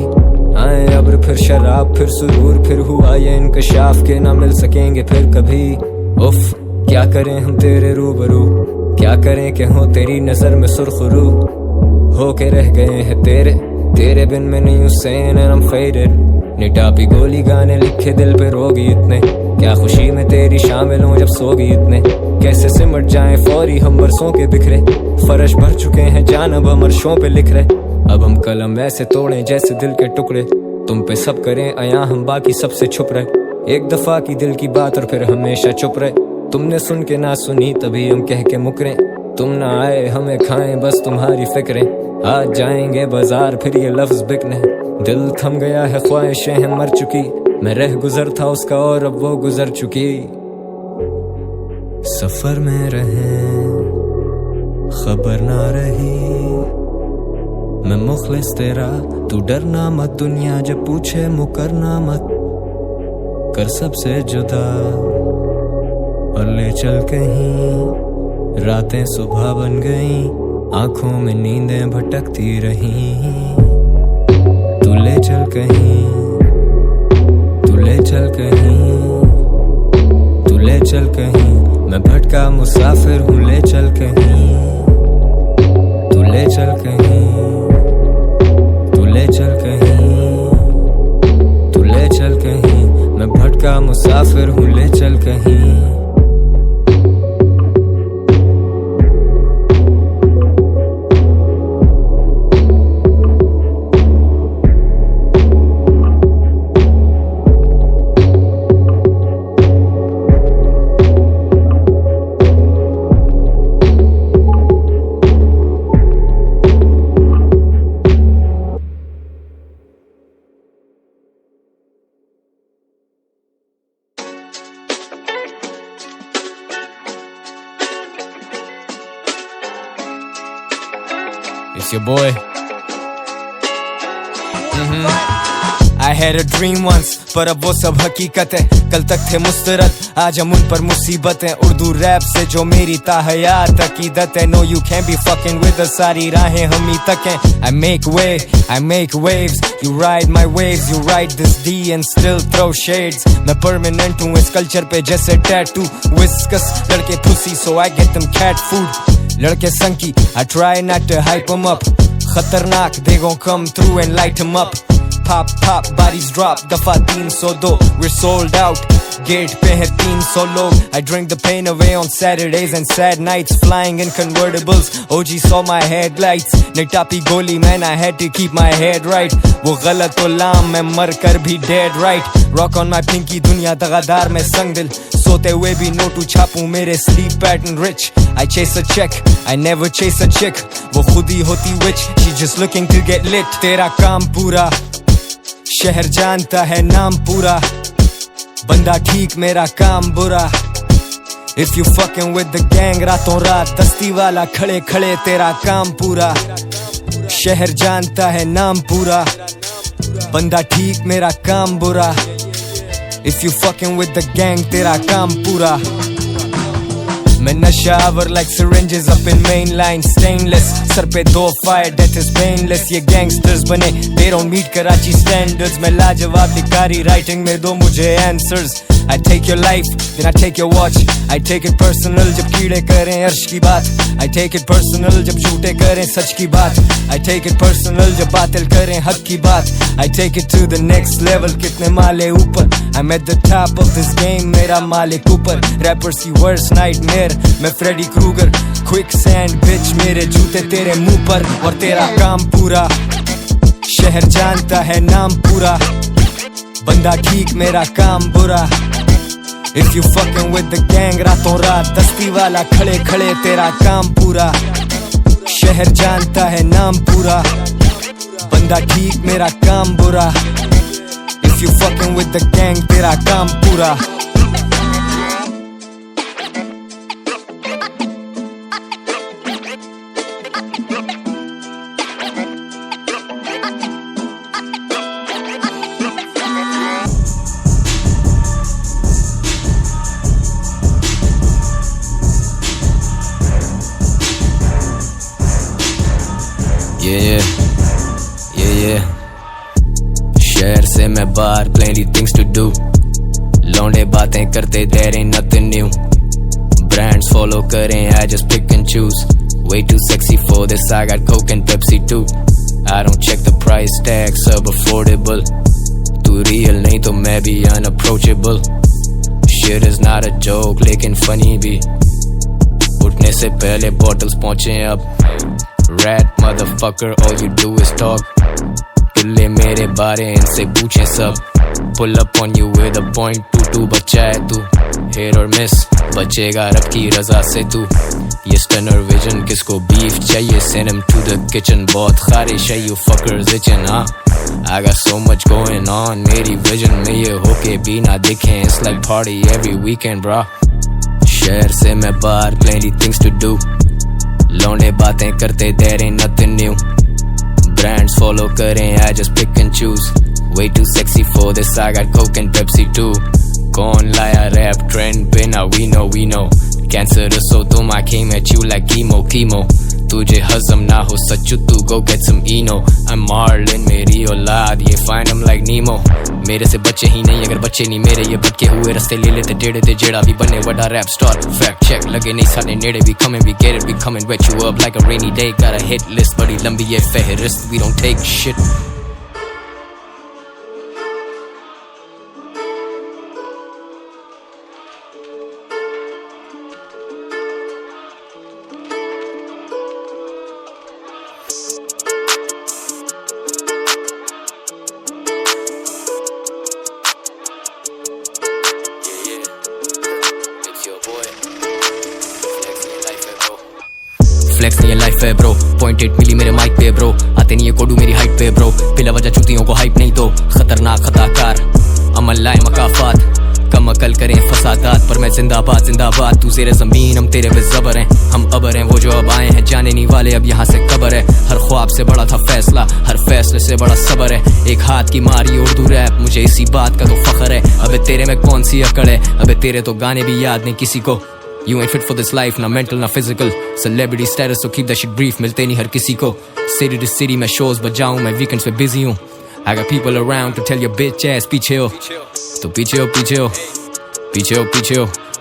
आए। अब्र फिर शराब फिर सुरूर, फिर हुआ ये इंकशाफ के ना मिल सकेंगे फिर कभी। उफ क्या करें हम तेरे रूबरू, क्या करें कि हो तेरी नजर में सुरखरू। हो के रह गए हैं तेरे बिन में नहीं हुसैन and I'm faded। निटापी गोली गाने लिखे दिल पे रोगी इतने, क्या खुशी में तेरी शामिल हूँ जब सोगी इतने। कैसे सिमट जाएं फौरी हम बरसों के बिखरे, फर्श भर चुके हैं जान अब हम अर्शों पे लिख रहे। अब हम कलम ऐसे तोड़े जैसे दिल के टुकड़े, तुम पे सब करें अया हम बाकी सबसे छुप रहे। एक दफा की दिल की बात और फिर हमेशा चुप रहे। तुमने सुन के ना सुनी तभी हम कह के मुकरे, तुम ना आए हमें खाएं बस तुम्हारी फिक्रें। आज जाएंगे बाजार फिर ये लफ्ज बिकने, दिल थम गया है ख्वाहिशें हैं मर चुकी। मैं रह गुजर था उसका और अब वो गुजर चुकी। सफर में रहे खबर ना रही, मैं मुखलिस तेरा, तू डरना मत, दुनिया जब पूछे मुकरना मत, कर सबसे जुदा और ले चल कहीं। रातें सुबह बन गई, आंखों में नींदें भटकती रही, तू ले चल कहीं, तू ले चल कहीं, तू ले चल कहीं। मैं भटका मुसाफिर हूँ, ले चल कहीं, तू ले चल कहीं, तू ले चल कहीं, तू ले चल कहीं। मैं भटका मुसाफिर हूँ, ले चल कहीं। It's your boy. I had a dream once, पर अब वो सब हकीकत है। कल तक थे मुस्तरद, आज हम उन पर मुसीबत है। उर्दू रैप से जो मेरी ताहयात अकीदत है। No you can't be fucking with us, सारी राहें हम ही तक हैं। I make way, I make waves, you ride my waves, you ride this D and still throw shades। मैं permanent हूँ इस कल्चर पे जैसे tattoo, whiskas लड़के pussy so I get them cat food। लड़के संकी, I try not to hype them up, खतरनाक they gon' come through and light them up। Pop pop bodies drop, दफा 302, we're sold out, gate पे है 300 लोग। I drink the pain away on Saturdays and sad nights, flying in convertibles, OG saw my headlights, निटापी गोली man I had to keep my head right। वो गलत तो लाम मैं मर कर भी dead right। Rock on my pinky, दुनिया दगादार में संग दिल, सोते हुए भी नोटू छापूं मेरे sleep pattern rich। I chase a check, I never chase a chick, वो खुद ही होती witch, she just looking to get lit। तेरा काम पूरा, शहर जानता है नाम पूरा, बंदा ठीक मेरा काम बुरा। If you fucking with the gang, रातों रात दस्ती वाला खड़े खड़े तेरा काम पूरा, शहर जानता है नाम पूरा, बंदा ठीक मेरा काम बुरा। If you fucking with the gang, तेरा काम पूरा। मैं नशावर like syringes up in mainline stainless, sir पे 2 fire, death is painless। ये gangsters बने, they don't meet Karachi standards। मैं लाजवाब लिखारी, writing में दो मुझे answers। I take your life, then I take your watch, I take it personal जब कीड़े करें अर्श की बात, I take it personal जब झूठे करें सच की बात, I take it personal जब बातिल करें हक की बात, I take it to the next level। कितने माले ऊपर, I'm at the top of this game, मेरा मालिक ऊपर। Rappers की worst nightmare, मैं फ्रेडी क्रूगर, quicksand bitch, मेरे जूते तेरे मुंह पर, और तेरा काम पूरा, शहर जानता है नाम पूरा, बंदा ठीक मेरा काम बुरा। If you fucking with the gang, रातों रात दस्ती वाला खड़े खड़े तेरा काम पूरा, शहर जानता है नाम पूरा, बंदा ठीक मेरा काम बुरा। If you fucking with the gang, तेरा काम पूरा। Yeah शहर से मैं बाहर, plenty things to do, लौंडे बातें करते, there ain't nothing new, brands follow करें, I just pick and choose, way too sexy for this, I got Coke and Pepsi too, I don't check the price tag, sub affordable, तू real नहीं तो मैं भी unapproachable, shit is not a joke लेकिन funny भी, उठने से पहले bottles पहुंचे अब, rat motherfucker all you do is talk, ले मेरे बारे इनसे पूछे सब, pull up on you with a .22 बच्चा है तू, hit or miss बचेगा रब की रजा से तू, ये stunner vision किसको beef चाहिए, send him to the kitchen, बहुत खारिश है you fuckers itching हाँ, I got so much going on, मेरी vision में ये होके भी ना दिखें, it's like party every weekend bro। शहर से मैं बाहर, plenty things to do, लौंडे बातें करते, there ain't nothing new, brands follow करें, I just pick and choose. Way too sexy for this, I got Coke and Pepsi too. कौन लाया rap trend पे ना we know. Cancerous हो तुम, I came at you like chemo. तुझे हजम ना हो सच्चू तू go get some Eno. I'm Marlin मेरी औलाद, ये find I'm like Nemo. मेरे से बच्चे ही नहीं, अगर बच्चे नहीं मेरे ये भटके हुए रास्ते ले लेते टेढ़े ते जेड़ा भी बने vada rap star. Fact check लगे नहीं सारे नेड़े, we coming, we get it, we coming, wet you up like a rainy day. Got a hit list बड़ी लंबी ये फहरिस्त, we don't take shit. Flex नहीं है लाइफ है ब्रो, 0.8 मिली मेरे माइक पे ब्रो, आते नहीं है कोडू मेरी हाइट पे ब्रो, बिला वजह चूतियों को हाइप नहीं दो, खतरनाक खताकार अमल लाए मकाफात, कम अकल करें फसादात, पर मैं जिंदाबाद तू ज़ेरे ज़मीन, हम तेरे पे ज़बर हैं, हम अबर हैं, वो जो अब आए हैं जाने नहीं वाले, अब यहाँ से कबर है, हर ख्वाब से बड़ा था फैसला, हर फैसले से बड़ा सबर है, एक हाथ की मारी उर्दू रैप, मुझे इसी बात का तो फख्र है, अबे तेरे में कौन सी अकड़ है, अबे तेरे तो गाने भी याद नहीं किसी को. You ain't fit for this life, ना mental ना physical. Celebrity status, so keep that shit brief. मिलते नहीं हर किसी को. City to city मैं shows बजाऊं, मैं weekends पे busy हूँ. I got people around to tell your bitch ass पीछे हो. तो पीछे हो.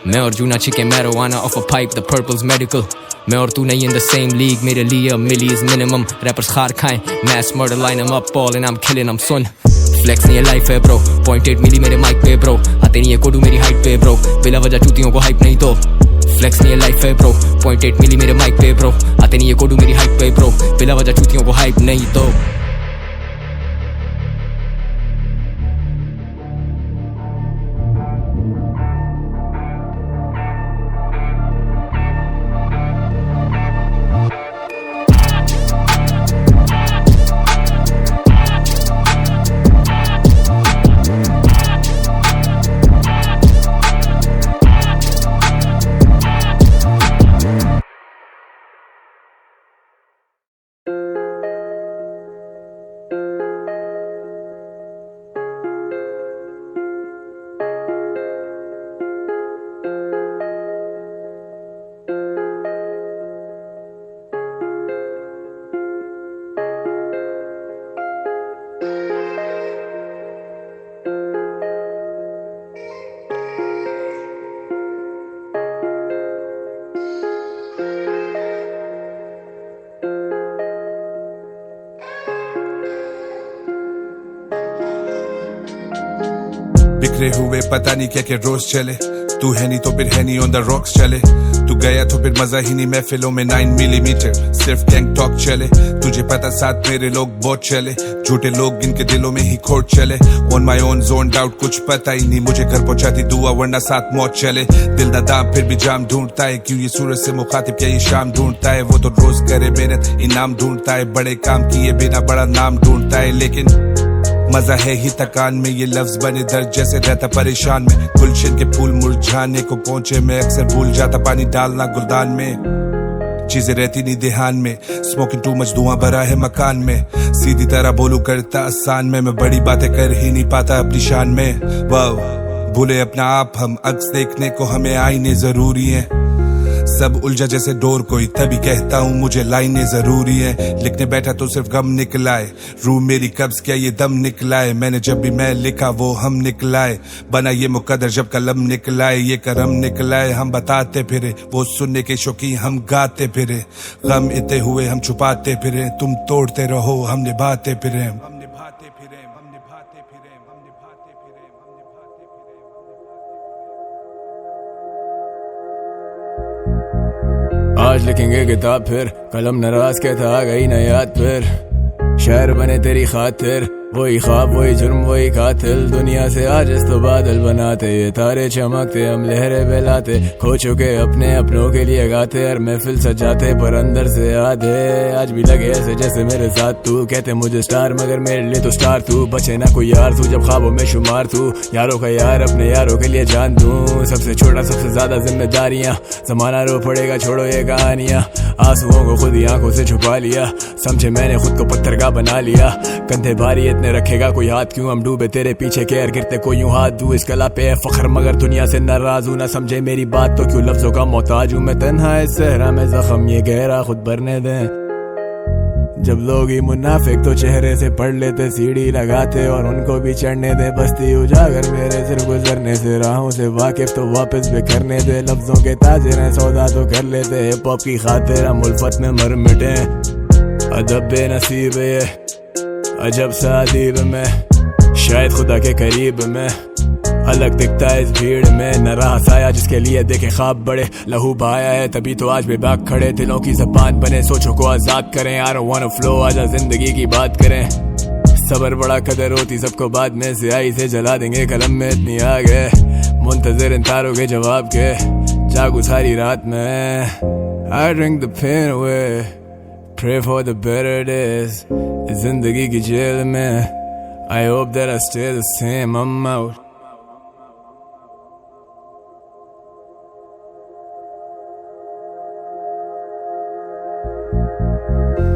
मैं और जूना chicken marijuana off a pipe, the purple's medical. मैं और तू नहीं in the same league, मेरे लिए a milli is minimum. Rappers खार खाएं, mass murder line them up all and I'm killing them son. Flex नहीं है लाइफ है ब्रो, 0.8 मिली मेरे माइक पे ब्रो, आते नहीं है कोडू मेरी हाइट पे ब्रो, बिला वजह चूतियों को हाइप नहीं दो. फ्लेक्स नहीं है लाइफ है ब्रो, 0.8 मिली मेरे माइक पे ब्रो, आते नहीं है कोडू मेरी हाइट पे ब्रो, बिला वजह चूतियों को हाइप नहीं दो. बिखरे हुए पता नहीं क्या क्या रोज चले, तू है नहीं तो फिर है नहीं ऑन द रॉक्स चले, तू गया तो फिर मजा ही नहीं महफिलों में 9 मिलीमीटर सिर्फ गैंग टॉक चले, तुझे पता साथ मेरे लोग बहुत चले, झूठे लोग इनके दिलों में ही खोट चले, on my own zone doubt कुछ पता ही नहीं, मुझे घर पहुंचाती दुआ वरना साथ मौत चले, दिल दादाम फिर भी जाम ढूंढता है, क्यों ये सूरज से मुखातिब क्या ये शाम ढूंढता है, वो तो रोज करे मेहनत इनाम ढूंढता है, बड़े काम किए बिना बड़ा नाम ढूंढता है, लेकिन मजा है ही थकान में, ये लफ्ज बने दर्द जैसे रहता परेशान में, गुलशन के फूल मुरझाने को पहुंचे मैं अक्सर भूल जाता पानी डालना गुलदान में, चीजें रहती नहीं ध्यान में, स्मोकिंग टू मच धुआं भरा है मकान में, सीधी तरह बोलू करता आसान में, मैं बड़ी बातें कर ही नहीं पाता अपनी शान में, वाह भूले अपना आप हम, अक्स देखने को हमें आईने जरूरी है, सब उलझा जैसे डोर कोई, तभी कहता हूँ मुझे लाइनें जरूरी है, लिखने बैठा तो सिर्फ गम निकलाए, रूह मेरी कब्ज क्या ये दम निकलाए, मैंने जब भी मैं लिखा वो हम निकलाए, बना ये मुकद्दर जब कलम निकलाए, ये करम निकलाए, हम बताते फिरे, वो सुनने के शौकीन हम गाते फिरे, गम इतने हुए हम छुपाते फिरे, तुम तोड़ते रहो हम निभाते फिरे. आज लिखेंगे किताब फिर, कलम नाराज कहता आ गई ना याद फिर, शायर बने तेरी खातिर, वही ख्वाब वही जुर्म वही कातिल, दुनिया से आज इस तो बादल बनाते, ये तारे चमकते हम लहरें बहलाते, खो चुके अपने अपनों के लिए गाते, और महफिल सजाते पर अंदर से आधे। आज भी लगे ऐसे जैसे मेरे साथ तू, कहते मुझे स्टार मगर मेरे लिए तो स्टार तू, बचे ना कोई यार तू जब ख्वाबों में शुमार तू, यारों का यार अपने यारों के लिए जान दूं, सबसे छोटा सबसे ज्यादा जिम्मेदारियां, जमाना रो पड़ेगा छोड़ो ये कहानियां, आंसुओं को खुद ही आंखों से छुपा लिया, समझे मैंने खुद को पत्थर का बना लिया, कंधे भारी इतने रखेगा कोई हाथ क्यों, हम डूबे तेरे पीछे के गिरते कोई यूं हाथ दूं, इस कला पे है फख्र मगर दुनिया से नाराज हूं, ना समझे मेरी बात तो क्यों लफ्जों का मोहताज हूं, मैं तन्हा इस सहरा में जख्म ये गहरा खुद भरने दें, जब लोग ही मुनाफिक तो चेहरे से पढ़ लेते, सीढ़ी लगाते और उनको भी चढ़ने दे, बस्ती उजागर मेरे सिर गुजरने से, राहों से वाकिफ तो वापस भी करने दे, लफ्जों के ताजिर हैं सौदा तो कर लेते, हिप हॉप की खातिर हम उल्फत में मर मिटे, अदब बेनसीब ये अजब सा अदीब में, शायद खुदा के करीब में, अलग दिखता है इस भीड़ में, न रहा साया जिसके लिए देखे ख्वाब बड़े, लहू बहाया है तभी तो आज बेबाक खड़े, दिलों की ज़बान बने सोचों को आज़ाद करें, I don't wanna flow आजा जिंदगी की बात करें, सबर बड़ा कदर होती सबको बाद में, स्याही से जला देंगे कलम में इतनी आग है, मुंतज़िर इन तारों के जवाब के, जागू सारी रात में, I drink the pain away, pray for the better days, जिंदगी की जेल में, I hope that I stay the same, I'm out.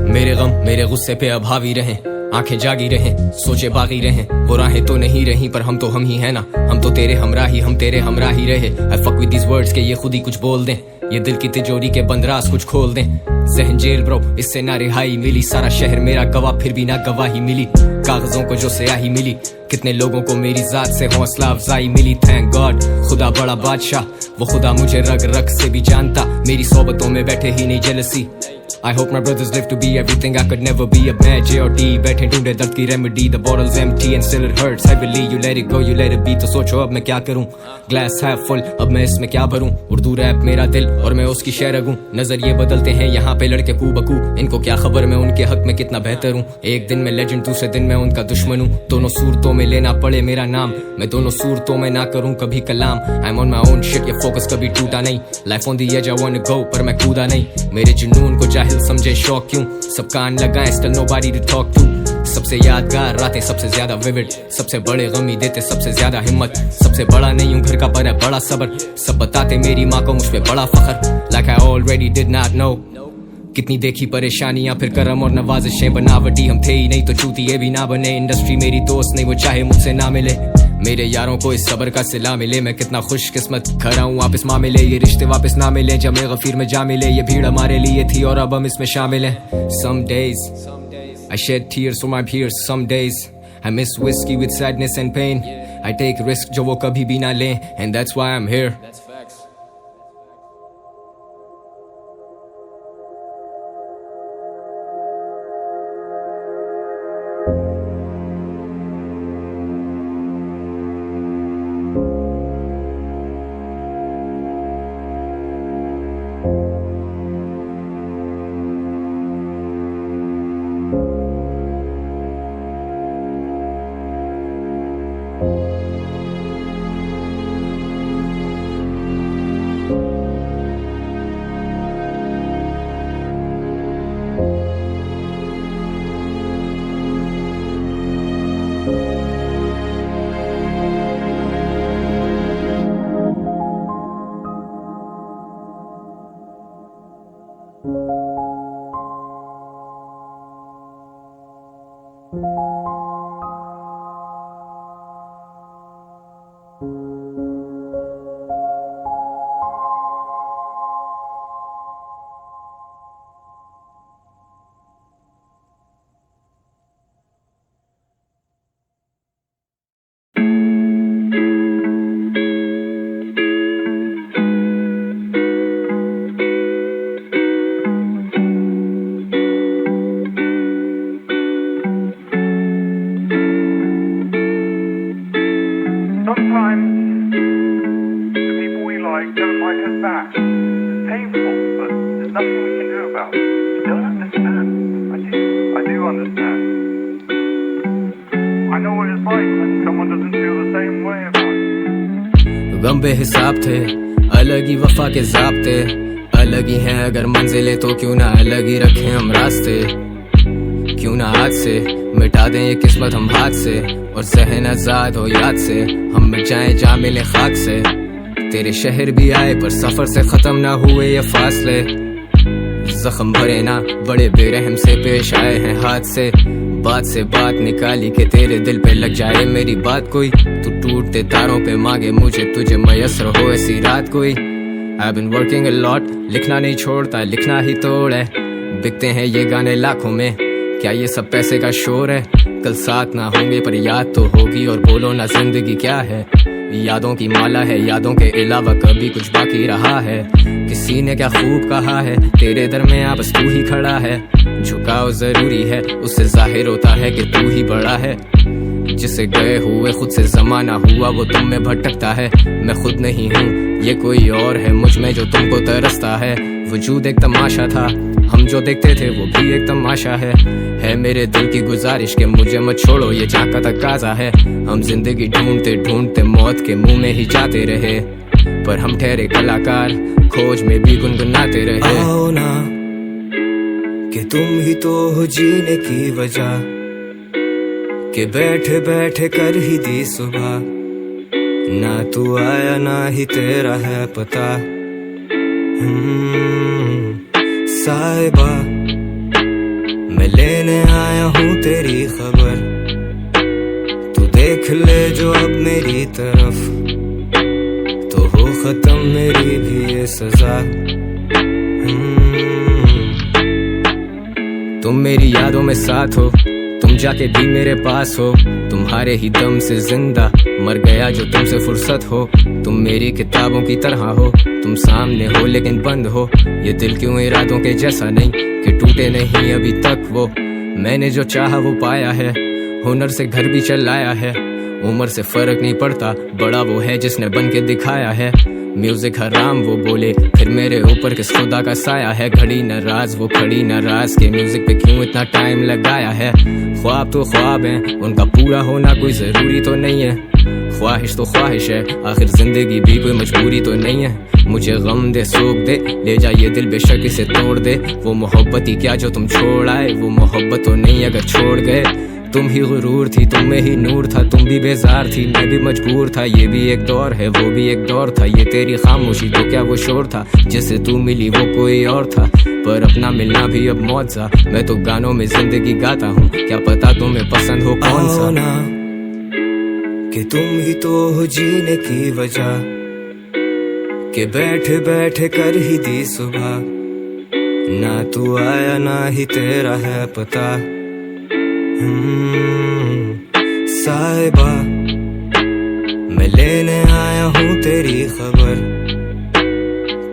मेरे गम मेरे गुस्से पे अब हावी रहें, आंखें जागी रहें, सोचे बागी रहें, वो राहें तो नहीं रही पर हम तो हम ही है ना, हम तो तेरे हमराही हम तेरे हमराही रहे, I fuck with these words के ये खुद ही कुछ बोल दें, ये दिल की तिजोरी के बंद राज कुछ खोल दें, जहन जेल ब्रो इससे ना रिहाई मिली, सारा शहर मेरा गवाह फिर भी ना गवाही मिली, कागजों को जो स्याही मिली, कितने लोगों को मेरी जात से हौसला अफजाई मिली, थैंक गॉड खुदा बड़ा बादशाह, वो खुदा मुझे रग रग से भी जानता, मेरी सोबतों में बैठे ही नहीं jealousy, I hope my brothers live to be everything I could never be, a bad J or D बैठे ढूंढे दर्द की remedy, the bottle's empty and still it hurts heavily, you let it go you let it be, तो सोचो अब मैं क्या करूं, glass half full अब मैं इसमें क्या भरूं, उर्दू रैप मेरा दिल और मैं उसकी शेरग हूं, नजरिए बदलते हैं यहाँ पे लड़के कू बकू, इनको क्या खबर मैं उनके हक में कितना बेहतर हूं, एक दिन में लेजेंड दूसरे दिन मैं उनका दुश्मन हूं, दोनों सूरतों में लेना पड़े मेरा नाम, मैं दोनों सूरतों में ना करूं कभी कलाम, I'm on my own shit ये फोकस कभी टूटा नहीं, life on the edge I wanna go पर मैं कूदा नहीं, मेरे जुनून को जाहिल समझे शौक क्यों, सब कान लगाएं still nobody to talk to, सबसे यादगार रातें सबसे ज्यादा विविड, सबसे बड़े गमी देते सबसे ज्यादा हिम्मत, सबसे बड़ा नहीं हूँ घर का पर है बड़ा सबर, सब बताते मेरी माँ को मुझ पे बड़ा फखर, like I already did not know, कितनी देखी परेशानियां फिर करम और नवाजिशें, बनावटी हम थे ही नहीं तो चूतिए भी ना बने, इंडस्ट्री मेरी दोस्त नहीं वो चाहे मुझसे ना मिले, मेरे यारों को इस सबर का सिला मिले, मैं कितना खुश किस्मत खड़ा हूँ वापस मामिले, ये रिश्ते वापस ना मिले जमे गफीर में जा मिले, ये भीड़ हमारे लिए थी और अब हम इसमें शामिल हैं, some days I shed tears for my peers, some days I miss whiskey with sadness and pain, I take risk जो वो कभी भी ना लें, and that's why I'm here. fight when someone doesn't feel the same way about you. गम बेहिसाब थे, अलग ही वफा के ज़ाब्ते, अलग ही हैं अगर मंजिलें तो क्यों ना अलग ही रखें हम रास्ते। क्यों ना हाथ से मिटा दें ये किस्मत हम हाथ से, और ज़हन आज़ाद हो याद से हम मिट जाएं जा मिले खाक से। तेरे शहर भी आए पर सफर से खत्म ना हुए ये फासले, जख्म भरे ना बड़े बेरहम से पेश आए हैं हाथ से। बात निकाली के तेरे दिल पे लग जाए मेरी बात कोई, तू टूटते तारों पे मांगे मुझे तुझे मयसर हो ऐसी रात कोई। I've been working a lot, लिखना नहीं छोड़ता लिखना ही तोड़ है, बिकते हैं ये गाने लाखों में, क्या ये सब पैसे का शोर है। कल साथ ना होंगे पर याद तो होगी, और बोलो ना जिंदगी क्या है, यादों की माला है, यादों के अलावा कभी कुछ बाकी रहा है। किसी ने क्या खूब कहा है, तेरे दरमियां बस तू ही खड़ा है। झुकाव जरूरी है, उससे जाहिर होता है कि तू ही बड़ा है। जिसे गए हुए खुद से जमाना हुआ वो तुम में भटकता है। मैं खुद नहीं हूँ ये कोई और है, मुझ में जो तुमको तरसता है। वजूद एक तमाशा था, हम जो देखते थे वो भी एक तमाशा है मेरे दिल की गुजारिश के मुझे मत छोड़ो ये जहाँ का तकाजा है। हम जिंदगी ढूंढते ढूंढते मौत के मुंह में ही जाते रहे, पर हम ठहरे कलाकार खोज में भी गुनगुनाते रहे। आओ ना कि तुम ही तो हो जीने की वजह, कि बैठे बैठे कर ही दी सुबह। ना तू आया ना ही तेरा है पता। साहिबा मैं लेने आया हूँ तेरी खबर, तू देख ले जो अब मेरी तरफ, तो हो खत्म मेरी भी ये सजा। तुम मेरी यादों में साथ हो, तुम जाके भी मेरे पास हो, तुम्हारे ही दम से जिंदा मर गया जो तुमसे फुर्सत हो। तुम मेरी किताबों की तरह हो, तुम सामने हो लेकिन बंद हो। ये दिल क्यों इरादों के जैसा नहीं कि टूटे नहीं अभी तक वो। मैंने जो चाहा वो पाया है, हुनर से घर भी चलाया है। उम्र से फर्क नहीं पड़ता, बड़ा वो है जिसने बन के दिखाया है। म्यूजिक हराम वो बोले, फिर मेरे ऊपर किस खुदा का साया है। घड़ी न राज वो खड़ी न राज के, म्यूजिक पे क्यों इतना टाइम लगाया है। ख्वाब तो ख्वाब हैं, उनका पूरा होना कोई जरूरी तो नहीं है। ख्वाहिश तो ख्वाहिश है, आखिर जिंदगी भी कोई मजबूरी तो नहीं है। मुझे गम दे सोख दे, ले जा ये दिल बेशक इसे तोड़ दे। वो मोहब्बत ही क्या जो तुम छोड़ आए, वो मोहब्बत तो नहीं अगर छोड़ गए। तुम ही गुरूर थी, तुम में ही नूर था, तुम भी बेजार थी, मैं भी मजबूर था। ये भी एक दौर है, वो भी एक दौर था। ये तेरी खामोशी तो क्या वो शोर था, जिससे तू मिली वो कोई और था। पर अपना मिलना भी अब मौत सा, मैं तो गानों में जिंदगी गाता हूँ, क्या पता तुम्हें पसंद हो कौन सा। ना कि तुम ही तो हो जीने की वजह, कि बैठे बैठे कर ही दी सुबह। ना तू आया ना ही तेरा है पता। साहिबा मैं लेने आया हूँ तेरी खबर,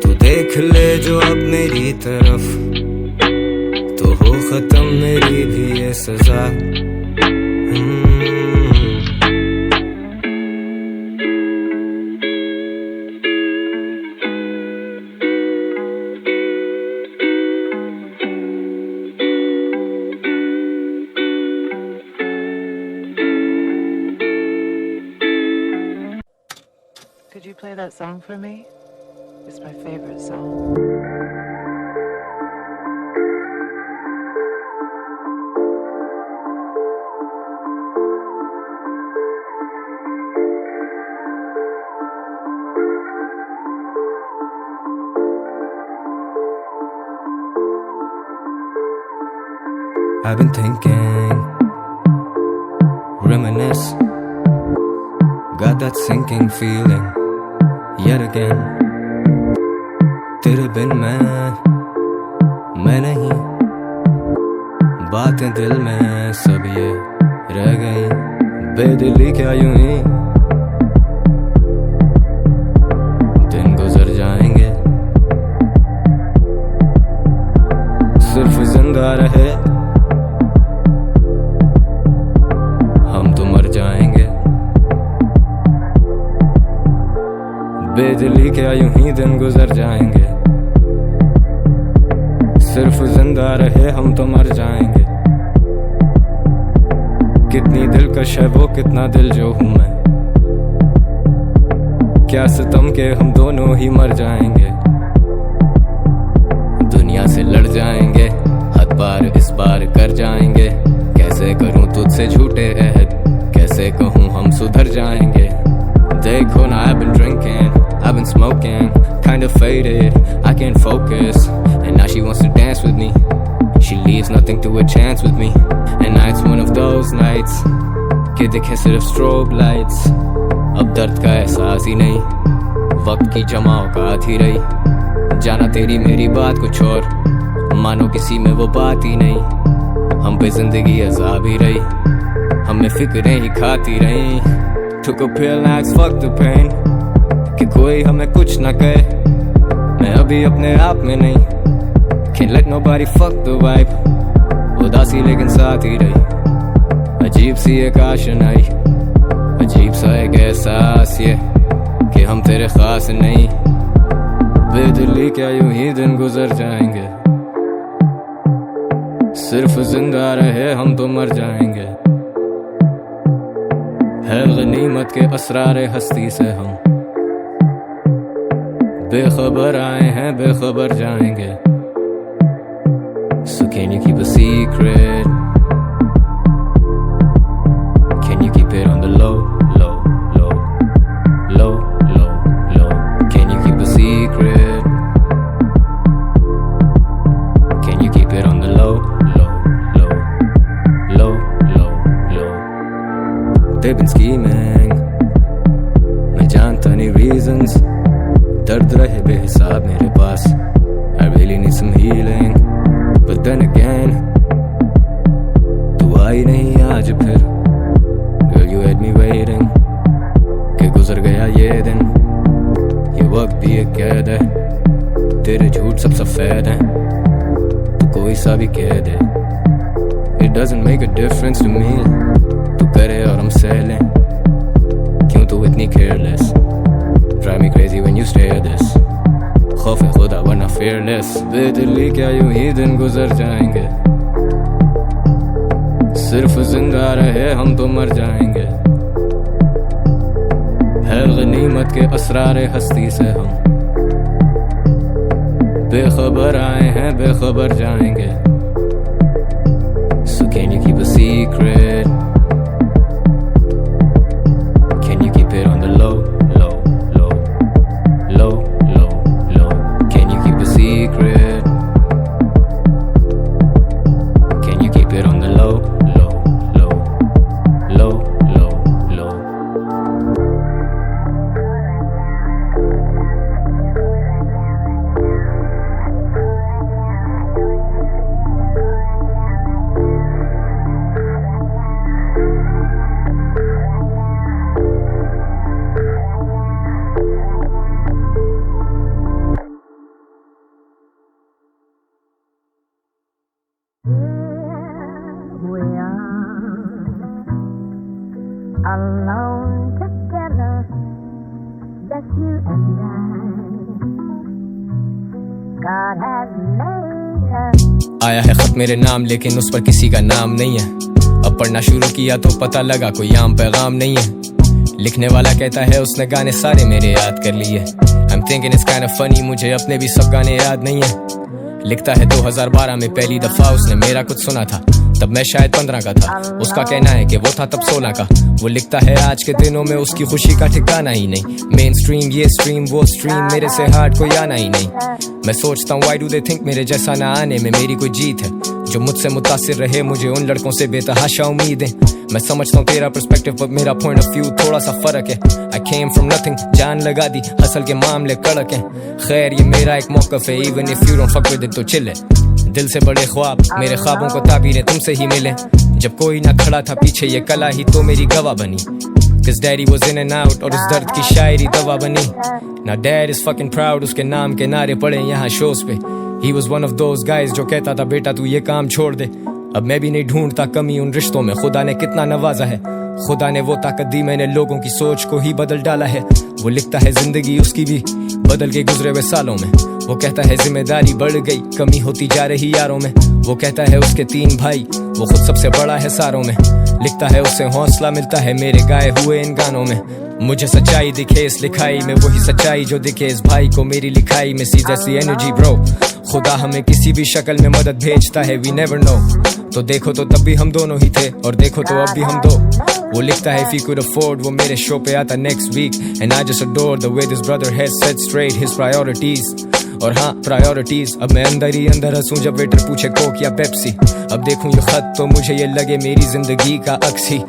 तू देख ले जो अब मेरी तरफ, तो हो खत्म मेरी भी ये सजा। Could you play that song for me? It's my favorite song. I've been thinking, reminisce, got that sinking feeling yet again. तेरे बिन मैं नहीं, बातें दिल में सब ये रह गई। बेदिली क्या यूं ही दिन गुजर जाएंगे, सिर्फ जिंदा रहे हम तो मर जाएंगे। बेदिली क्या यूं ही दिन गुजर जाएंगे, सिर्फ जिंदा रहे हम तो मर जाएंगे। कितनी दिलकश है वो, कितना दिल जो हूँ मैं। क्या सितम के हम दोनों ही मर जाएंगे, दुनिया से लड़ जाएंगे, हद पार इस बार कर जाएंगे। कैसे करूं तुझसे झूठे अहद, कैसे कहूं हम सुधर जाएंगे। देखो ना, I've been drinking, I've been smoking, kind of faded, I can't focus. And now she wants to dance with me, she leaves nothing to a chance with me. And now it's one of those nights कि दिखे सिर्फ strobe lights। अब दर्द का एहसास ही नहीं, वक्त की जमा औकात ही रही। जाना तेरी मेरी बात कुछ और, मानो किसी में वो बात ही नहीं। हम पे जिंदगी अज़ाब ही रही, हमें फिक्रें ही खाती रही। Took a pill, now it's fuck the pain, कि कोई हमें कुछ ना कहे। मैं अभी अपने आप में नहीं, can't let nobody fuck the vibe। उदासी लेकिन साथ ही रही, अजीब सी एक आशनाई, अजीब सा एक एहसास ये कि हम तेरे खास नहीं। बेदिली क्या यूं ही दिन गुजर जाएंगे, सिर्फ जिंदा रहे हम तो मर जाएंगे। है गनीमत के असरारे हस्ती से हम, बेखबर आए हैं बेखबर जाएंगे। So can you keep a secret? Can you keep it on the low, low, low, low, low, low? Can you keep a secret? Can you keep it on the low, low, low, low, low, low? They've been scheming, मैं जानता नहीं reasons। दर्द रहे बेहिसाब मेरे पास, I really need some healing, but then again तू आई नहीं आज फिर। Girl you had me waiting, कि गुजर गया ये दिन, ये वक्त भी एक कैद है, तेरे झूठ सब सफेद हैं, तू कोई सा भी कह दे। It doesn't make a difference to me, तू करे और हम सह लें, क्यों तू इतनी careless? Drive me crazy when you stare this, खौफ है खुदा वरना fearless। बेदिली क्या यूं ही दिन गुजर जाएंगे, सिर्फ जिंदा रहे हम तो मर जाएंगे। है गनीमत के असरारे हस्ती से हम, बेखबर आए हैं बेखबर जाएंगे। So can you keep a secret? Can you keep it on the low, low, low, low, low, low? Can you keep a secret? Can you keep it on the low, low, low, low, low, low? Alone together, just you and I. God has made us. आया है खत मेरे नाम लेकिन उस पर किसी का नाम नहीं है। अब पढ़ना शुरू किया तो पता लगा कोई आम पैगाम नहीं है। लिखने वाला कहता है उसने गाने सारे मेरे याद कर लिए। I'm thinking it's kind of funny, मुझे अपने भी सब गाने याद नहीं है। लिखता है 2012 में पहली दफा उसने मेरा कुछ सुना था, तब मैं शायद 15 का था। उसका कहना है कि वो था तब 16 का। वो लिखता है आज के दिनों में उसकी खुशी का ठिकाना ही नहीं। मेन स्ट्रीम ये स्ट्रीम वो स्ट्रीम, मेरे से हार्ड कोई आना ही नहीं। मैं सोचता हूँ why do they think मेरे जैसा ना आने में मेरी कोई जीत है। जो मुझसे मुतासिर रहे मुझे उन लड़कों से बेतहाशा उम्मीदें। मैं समझता हूँ तेरा पर्सपेक्टिव पर मेरा पॉइंट ऑफ व्यू थोड़ा सा फर्क है। I came from nothing, जान लगा दी, हसल के मामले कड़क हैं। खैर ये मेरा एक मौकफ है, even if you don't fuck with it तो चिल है। दिल से बड़े ख्वाब, मेरे ख्वाबों को ताबीरें तुमसे ही मिले। जब कोई ना खड़ा था पीछे ये कला ही तो मेरी गवाह बनी। Cause daddy was in and out और उस दर्द की शायरी दवा बनी। Now dad is fucking proud, उसके नाम के नारे पड़े यहाँ शोज पे। He was one of those guys जो कहता था बेटा तू ये काम छोड़ दे। अब मैं भी नहीं ढूंढता कमी उन रिश्तों में, खुदा ने कितना नवाजा है। खुदा ने वो ताकत दी, मैंने लोगों की सोच को ही बदल डाला है। वो लिखता है जिंदगी उसकी भी बदल गई गुजरे हुए सालों में। वो कहता है जिम्मेदारी बढ़ गई, कमी होती जा रही यारों में। वो कहता है उसके 3 भाई, वो खुद सबसे बड़ा है सारों में। लिखता है उससे हौसला मिलता है मेरे गाए हुए इन गानों में। मुझे सच्चाई दिखे इस लिखाई में, वही सच्चाई जो दिखे इस भाई को मेरी लिखाई में। सी जैसी एनर्जी ब्रो, खुदा हमें किसी भी शक्ल में मदद भेजता है, वी नेवर नो। तो देखो तो तब भी हम दोनों ही थे, और देखो तो अब भी हम दो। वो लिखता है if he could afford, वो मेरे शो पे आता next week, and I just adore the way this brother has set straight his priorities। और हाँ प्रायोरिटीज, अब मैं अंदर ही अंदर हंसूं जब वेटर पूछे कोक या पेप्सी। अब देखूं ये खत तो मुझे ये लगे मेरी जिंदगी का अक्स ही।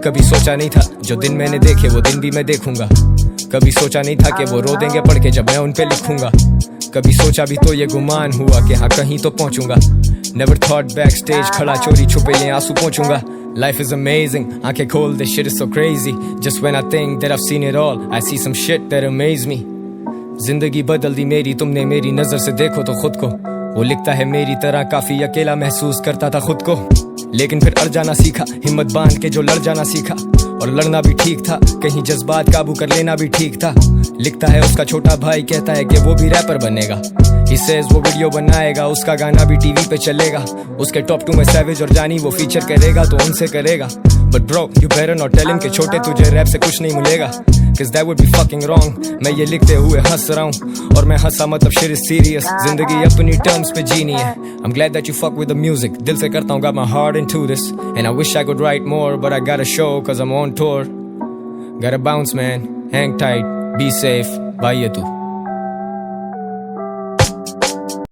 कभी सोचा नहीं था जो दिन मैंने देखे वो दिन भी मैं देखूंगा। कभी सोचा नहीं था कि वो रो देंगे पढ़ के जब मैं उन पे लिखूंगा। कभी सोचा भी तो ये गुमान हुआ कि हाँ कहीं तो पहुंचूंगा। Never thought backstage खड़ा चोरी छुपे ये आंसू पहुंचूंगा। Life is amazing, आंखें खोल this shit is so crazy। Just when I think that I've seen it all, I see some shit that amaze me। जिंदगी बदल दी मेरी तुमने मेरी नजर से देखो तो खुद को। वो लिखता है मेरी तरह काफी अकेला महसूस करता था खुद को, लेकिन फिर अड़ जाना सीखा, हिम्मत बांध के जो लड़ जाना सीखा। और लड़ना भी ठीक था, कहीं जज्बात काबू कर लेना भी ठीक था। लिखता है उसका छोटा भाई कहता है कि वो भी रैपर बनेगा। He says वो वीडियो बनाएगा, उसका गाना भी टीवी पे चलेगा। उसके टॉप 2 में सैवेज और जानी वो फीचर करेगा तो उनसे करेगा। But bro, you better not tell him कि छोटे तुझे रैप से कुछ नहीं मिलेगा, cause that would be fucking wrong। मैं ये लिखते हुए हंस रहा हूँ, और मैं हंसा मतलब shit is serious। जिंदगी अपनी टर्म्स पे जीनी है। I'm glad that you fuck with the music, दिल से करता हूँ, got my heart into this, and I wish I could write more, but I gotta show cause I'm on tour। Gotta bounce man, hang tight, be safe, bye ये तू।